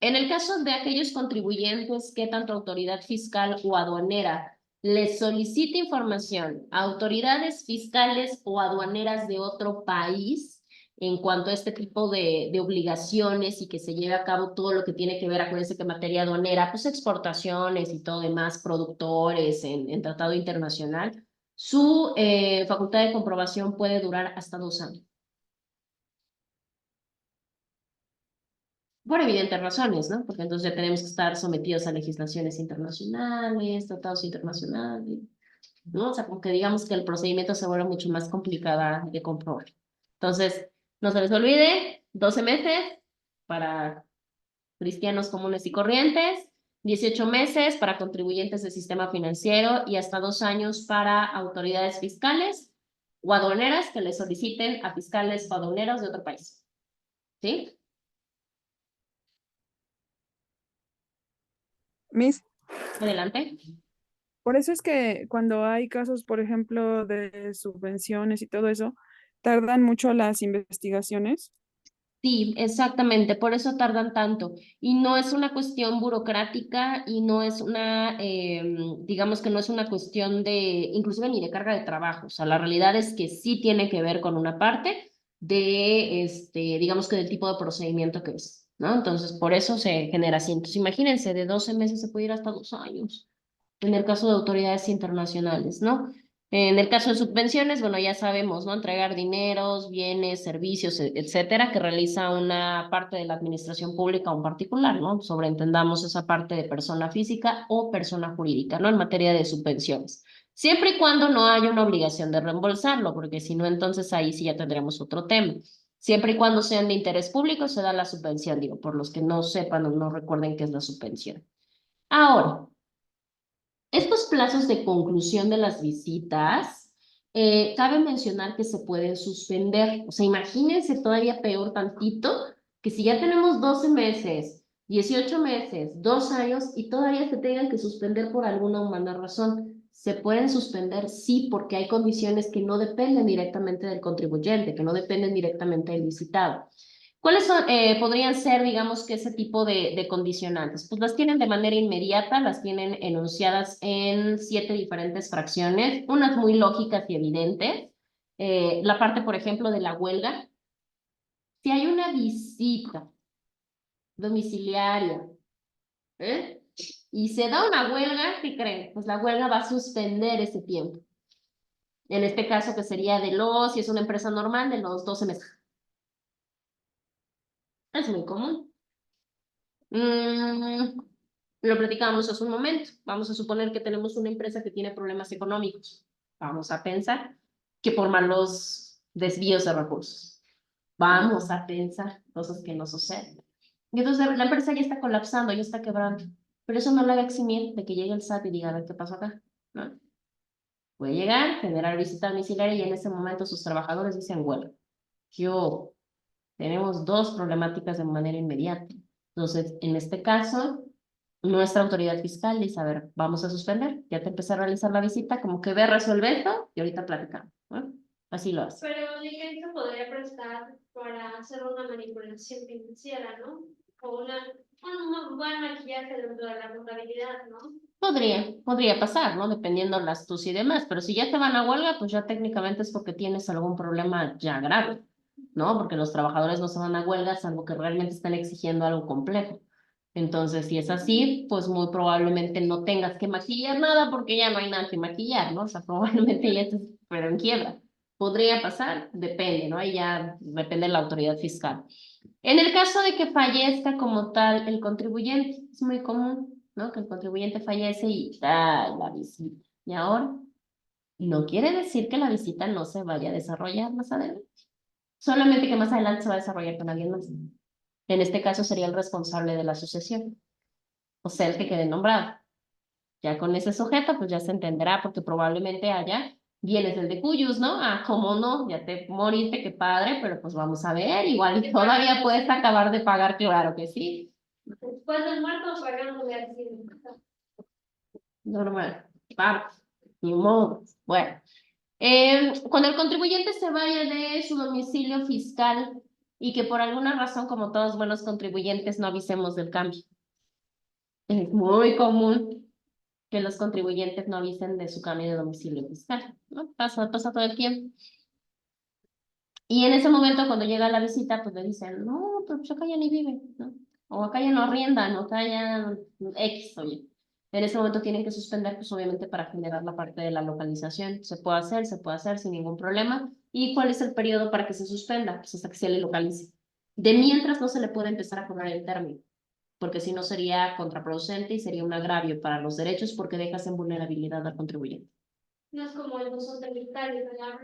En el caso de aquellos contribuyentes que tanto autoridad fiscal o aduanera les solicite información a autoridades fiscales o aduaneras de otro país en cuanto a este tipo de obligaciones y que se lleve a cabo todo lo que tiene que ver, acuérdense que en materia aduanera, pues exportaciones y todo demás, productores en tratado internacional, su facultad de comprobación puede durar hasta 2 años. Por evidentes razones, ¿no? Porque entonces ya tenemos que estar sometidos a legislaciones internacionales, tratados internacionales, ¿no? O sea, como que digamos que el procedimiento se vuelve mucho más complicado de comprobar. Entonces, no se les olvide, 12 meses para cristianos comunes y corrientes, 18 meses para contribuyentes del sistema financiero y hasta 2 años para autoridades fiscales o aduaneras que le soliciten a fiscales o aduaneros de otro país. ¿Sí? Miss, Adelante. por eso es que cuando hay casos, por ejemplo, de subvenciones y todo eso, tardan mucho las investigaciones. Sí, exactamente, por eso tardan tanto. Y no es una cuestión burocrática y no es una, digamos que no es una cuestión de, inclusive ni de carga de trabajo. O sea, la realidad es que sí tiene que ver con una parte de, digamos que del tipo de procedimiento que es, ¿no? Entonces, por eso se genera así. Entonces, imagínense, de 12 meses se puede ir hasta 2 años en el caso de autoridades internacionales, ¿no? En el caso de subvenciones, bueno, ya sabemos, ¿no? Entregar dineros, bienes, servicios, etcétera, que realiza una parte de la administración pública o un particular, ¿no? Sobreentendamos esa parte de persona física o persona jurídica, ¿no? En materia de subvenciones. Siempre y cuando no haya una obligación de reembolsarlo, porque si no, entonces ahí sí ya tendremos otro tema. Siempre y cuando sean de interés público, se da la subvención, digo, por los que no sepan o no recuerden qué es la subvención. Ahora, estos plazos de conclusión de las visitas, cabe mencionar que se pueden suspender. O sea, imagínense todavía peor tantito, que si ya tenemos 12 meses, 18 meses, 2 años y todavía se tengan que suspender por alguna humana razón. Se pueden suspender, sí, porque hay condiciones que no dependen directamente del contribuyente, que no dependen directamente del visitado. ¿Cuáles son, podrían ser, digamos, que ese tipo de condicionantes? Pues las tienen de manera inmediata, las tienen enunciadas en 7 diferentes fracciones, unas muy lógicas y evidentes. La parte, por ejemplo, de la huelga. Si hay una visita domiciliaria, ¿eh? Y se da una huelga, ¿qué creen? Pues la huelga va a suspender ese tiempo. En este caso, que sería si es una empresa normal, de los 12 meses. Es muy común. Lo platicábamos hace un momento. Vamos a suponer que tenemos una empresa que tiene problemas económicos. Vamos a pensar que por malos desvíos de recursos. Vamos a pensar cosas que no suceden. Y entonces la empresa ya está colapsando, ya está quebrando. Pero eso no la va a eximir de que llegue el SAT y diga, a ver qué pasó acá, ¿no? Puede llegar, generar visita domiciliaria y en ese momento sus trabajadores dicen, bueno, tenemos 2 problemáticas de manera inmediata. Entonces, en este caso, nuestra autoridad fiscal dice, a ver, vamos a suspender, ya te empecé a realizar la visita, como que ve, resuelve esto y ahorita platicamos, ¿no? Así lo hace. Pero dije que podría prestar para hacer una manipulación financiera, ¿no? O un buen maquillaje dentro de la contabilidad, ¿no? Podría pasar, ¿no? Dependiendo la astucia y demás, pero si ya te van a huelga, pues ya técnicamente es porque tienes algún problema ya grave, ¿no? Porque los trabajadores no se van a huelga, salvo que realmente están exigiendo algo complejo. Entonces, si es así, pues muy probablemente no tengas que maquillar nada porque ya no hay nada que maquillar, ¿no? O sea, probablemente ya estés, pero en quiebra. Podría pasar, depende, ¿no? Ahí ya depende de la autoridad fiscal. En el caso de que fallezca como tal el contribuyente, es muy común, ¿no? Que el contribuyente fallece y da la visita. Y ahora, no quiere decir que la visita no se vaya a desarrollar más adelante, solamente que más adelante se va a desarrollar con alguien más. En este caso sería el responsable de la asociación, o sea, el que quede nombrado. Ya con ese sujeto, pues ya se entenderá, porque probablemente haya bienes del de cuyos, ¿no? Ah, cómo no, ya te moriste, qué padre, pero pues vamos a ver, igual y todavía puedes acabar de pagar, claro que sí. Después del muerto, pagándole al cine. Normal, claro, ni modo. Bueno, cuando el contribuyente se vaya de su domicilio fiscal y que por alguna razón, como todos buenos contribuyentes, no avisemos del cambio. Es muy común que los contribuyentes no avisen de su cambio de domicilio fiscal, ¿no? Pasa todo el tiempo. Y en ese momento, cuando llega la visita, pues le dicen, no, pues acá ya ni vive, ¿no? O acá ya no arriendan, o acá ya X, oye. En ese momento tienen que suspender, pues obviamente para generar la parte de la localización. Se puede hacer sin ningún problema. ¿Y cuál es el periodo para que se suspenda? Pues hasta que se le localice. De mientras no se le puede empezar a cobrar el término, porque si no sería contraproducente y sería un agravio para los derechos porque dejas en vulnerabilidad al contribuyente. No es como el buzón de militares, ¿verdad?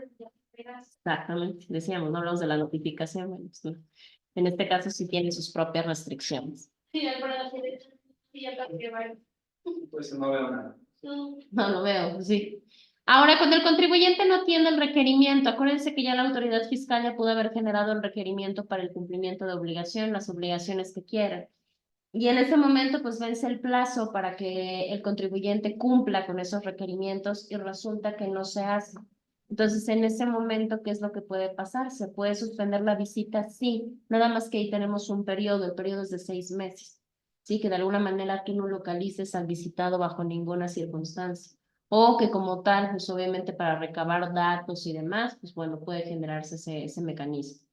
Exactamente, decíamos, no hablamos de la notificación, bueno, pues, no. En este caso sí tiene sus propias restricciones. Sí, de acuerdo, sí, ya para que vaya. Pues no veo nada. No lo veo, sí. Ahora, cuando el contribuyente no tiene el requerimiento, acuérdense que ya la autoridad fiscal ya pudo haber generado el requerimiento para el cumplimiento de obligación, las obligaciones que quieran. Y en ese momento, pues vence el plazo para que el contribuyente cumpla con esos requerimientos y resulta que no se hace. Entonces, en ese momento, ¿qué es lo que puede pasar? ¿Se puede suspender la visita? Sí, nada más que ahí tenemos un periodo, el periodo es de 6 meses. Sí, que de alguna manera tú no localices al visitado bajo ninguna circunstancia. O que como tal, pues obviamente para recabar datos y demás, pues bueno, puede generarse ese mecanismo.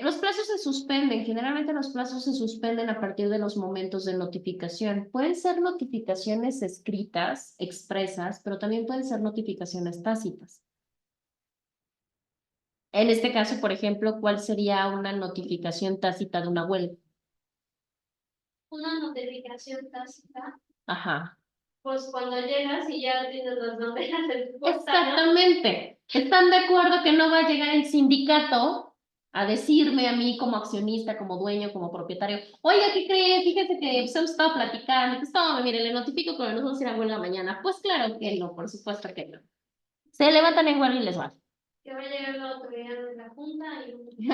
Los plazos se suspenden, generalmente los plazos se suspenden a partir de los momentos de notificación. Pueden ser notificaciones escritas, expresas, pero también pueden ser notificaciones tácitas. En este caso, por ejemplo, ¿cuál sería una notificación tácita de una huelga? Una notificación tácita, Ajá. pues cuando llegas y ya tienes las banderas del portal, ¿no? Exactamente. ¿Están de acuerdo que no va a llegar el sindicato a decirme a mí como accionista, como dueño, como propietario, oiga, ¿qué cree? Fíjese que hemos estado platicando, que estaba, mire, le notifico que nos vamos a ir a huelga mañana? Pues claro que no, por supuesto que no. Se levantan en huelga y les va. Que va a llegar la autoridad de la Junta y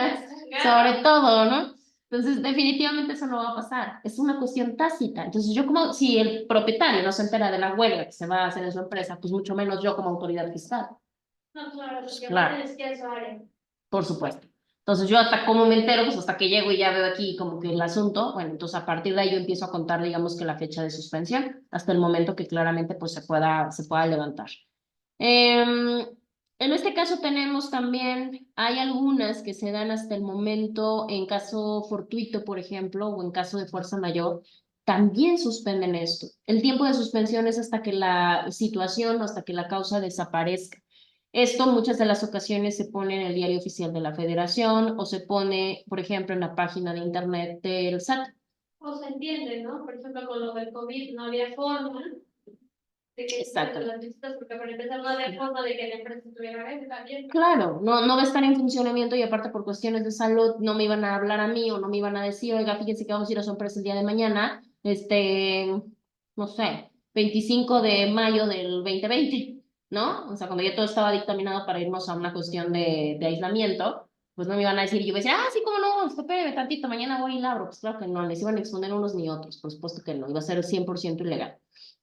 Sobre todo, ¿no? Entonces, definitivamente eso no va a pasar. Es una cuestión tácita. Entonces, yo como, si el propietario no se entera de la huelga que se va a hacer en su empresa, pues mucho menos yo como autoridad fiscal. No, claro, porque Claro. aparte es que eso área. Por supuesto. Entonces yo hasta cómo me entero, pues hasta que llego y ya veo aquí como que el asunto, bueno, entonces a partir de ahí yo empiezo a contar, digamos que la fecha de suspensión, hasta el momento que claramente pues se pueda levantar. En este caso tenemos también, hay algunas que se dan hasta el momento en caso fortuito, por ejemplo, o en caso de fuerza mayor, también suspenden esto. El tiempo de suspensión es hasta que la situación, hasta que la causa desaparezca. Esto muchas de las ocasiones se pone en el diario oficial de la Federación o se pone, por ejemplo, en la página de internet del SAT. O se entiende, ¿no? Por ejemplo, con lo del COVID no había forma de que Exacto. las visitas, porque para empezar no había forma de que la empresa estuviera bien, también. Claro, no va a estar en funcionamiento y aparte por cuestiones de salud no me iban a hablar a mí o no me iban a decir, oiga, fíjense que vamos a ir a su empresa el día de mañana, no sé, 25 de mayo del 2020, ¿no? O sea, cuando ya todo estaba dictaminado para irnos a una cuestión de aislamiento, pues no me iban a decir, y yo iba a decir, ah, sí, cómo no, espérame tantito, mañana voy y la abro. Pues claro que no, les iban a exponer unos ni otros, por supuesto que no, iba a ser 100% ilegal.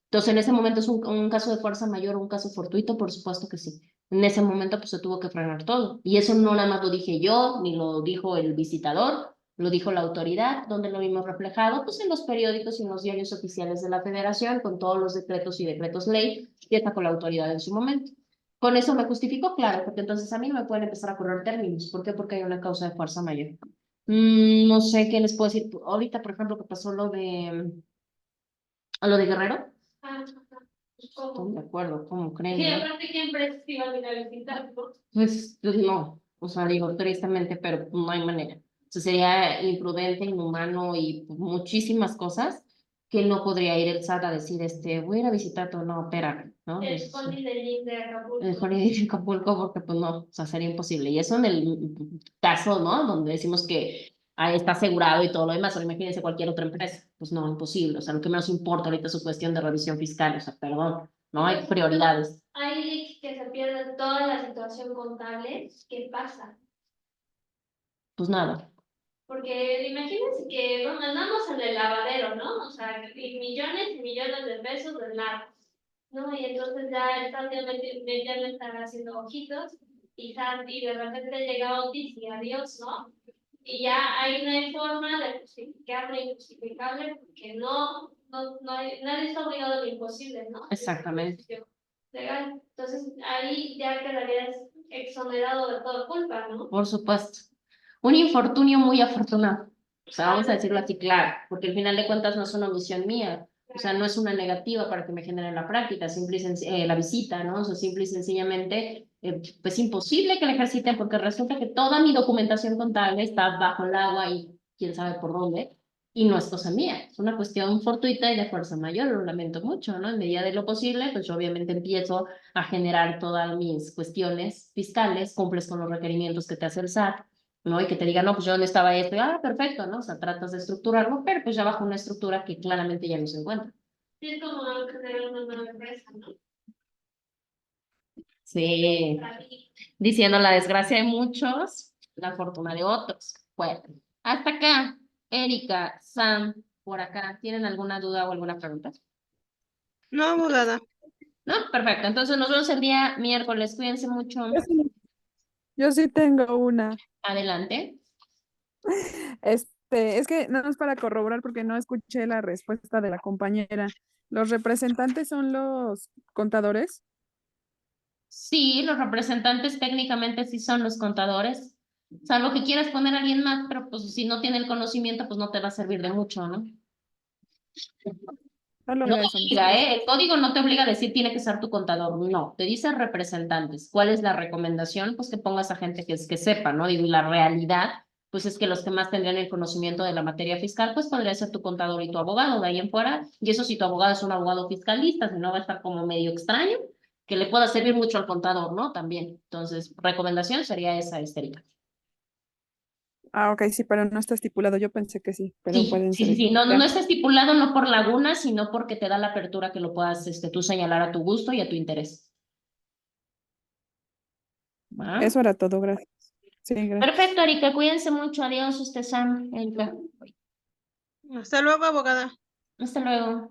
Entonces, en ese momento es un caso de fuerza mayor o un caso fortuito, por supuesto que sí. En ese momento, pues se tuvo que frenar todo. Y eso no nada más lo dije yo, ni lo dijo el visitador, lo dijo la autoridad, donde lo vimos reflejado, pues en los periódicos y en los diarios oficiales de la Federación, con todos los decretos y decretos ley que sacó la autoridad en su momento. Con eso me justificó, claro, porque entonces a mí no me pueden empezar a correr términos. ¿Por qué? Porque hay una causa de fuerza mayor. No sé qué les puedo decir. Ahorita, por ejemplo, que pasó lo de Guerrero. Ah, Estoy ¿cómo? de acuerdo, ¿cómo creen? Y ¿No? aparte, ¿qué empresas iban a ir a visitar, no? Pues no, o sea, digo tristemente, pero no hay manera. O sea, sería imprudente, inhumano y pues, muchísimas cosas que no podría ir el SAT a decir, voy a ir a visitar todo, no, espérame, ¿no? El Holiday de Link de Acapulco. El Holiday de Acapulco, porque pues no, o sea, sería imposible. Y eso en el caso, ¿no? Donde decimos que está asegurado y todo lo demás, o imagínense cualquier otra empresa, pues no, imposible. O sea, lo que menos importa ahorita es su cuestión de revisión fiscal, o sea, perdón, no hay prioridades. Hay leaks que se pierde toda la situación contable. ¿Qué pasa? Pues nada. Porque imagínense que bueno, andamos en el lavadero, ¿no? O sea, y millones y millones de pesos de lavas, ¿no? Y entonces ya están ya me están haciendo ojitos y de repente llega Otis y adiós, ¿no? Y ya ahí no hay forma de justificar lo injustificable porque nadie está obligado a lo imposible, ¿no? Exactamente. Legal. Entonces ahí ya quedarías exonerado de toda culpa, ¿no? Por supuesto. Un infortunio muy afortunado. O sea, vamos a decirlo así claro, porque al final de cuentas no es una omisión mía. O sea, no es una negativa para que me genere la práctica, la visita, ¿no? O sea, simple y sencillamente, pues imposible que la ejerciten porque resulta que toda mi documentación contable está bajo el agua y quién sabe por dónde, y no es cosa mía, es una cuestión fortuita y de fuerza mayor, lo lamento mucho, ¿no? En medida de lo posible, pues yo obviamente empiezo a generar todas mis cuestiones fiscales, cumples con los requerimientos que te hace el SAT, ¿no? Y que te diga, no, pues yo no estaba esto, y, perfecto, ¿no? O sea, tratas de estructurarlo, pero pues ya bajo una estructura que claramente ya no se encuentra. Sí, es como tener una nueva empresa, ¿no? Sí, diciendo la desgracia de muchos, la fortuna de otros. Bueno, hasta acá, Erika, Sam, por acá, ¿tienen alguna duda o alguna pregunta? No, abogada. ¿No? Perfecto. Entonces nos vemos el día miércoles. Cuídense mucho. Yo sí tengo una. Adelante. Es que no es para corroborar porque no escuché la respuesta de la compañera. ¿Los representantes son los contadores? Sí, los representantes técnicamente sí son los contadores. Salvo que quieras poner a alguien más, pero pues si no tiene el conocimiento, pues no te va a servir de mucho, ¿no? Solo No era te eso mi obliga, respuesta. ¿eh? El código no te obliga a decir tiene que ser tu contador. No, te dice representantes. ¿Cuál es la recomendación? Pues que pongas a gente que sepa, ¿no? Y la realidad, pues es que los que más tendrían el conocimiento de la materia fiscal, pues podría ser tu contador y tu abogado de ahí en fuera. Y eso si tu abogado es un abogado fiscalista, si no va a estar como medio extraño, que le pueda servir mucho al contador, ¿no? También. Entonces, recomendación sería esa, Estérika. Ah, ok, sí, pero no está estipulado. Yo pensé que sí, pero Sí, pueden sí, ser sí, eso. sí. No, Ya. no está estipulado no por laguna, sino porque te da la apertura que lo puedas tú señalar a tu gusto y a tu interés. ¿Va? Eso era todo, gracias. Sí, gracias. Perfecto, Erika, cuídense mucho. Adiós, Sam, Erika. Hasta luego, abogada. Hasta luego.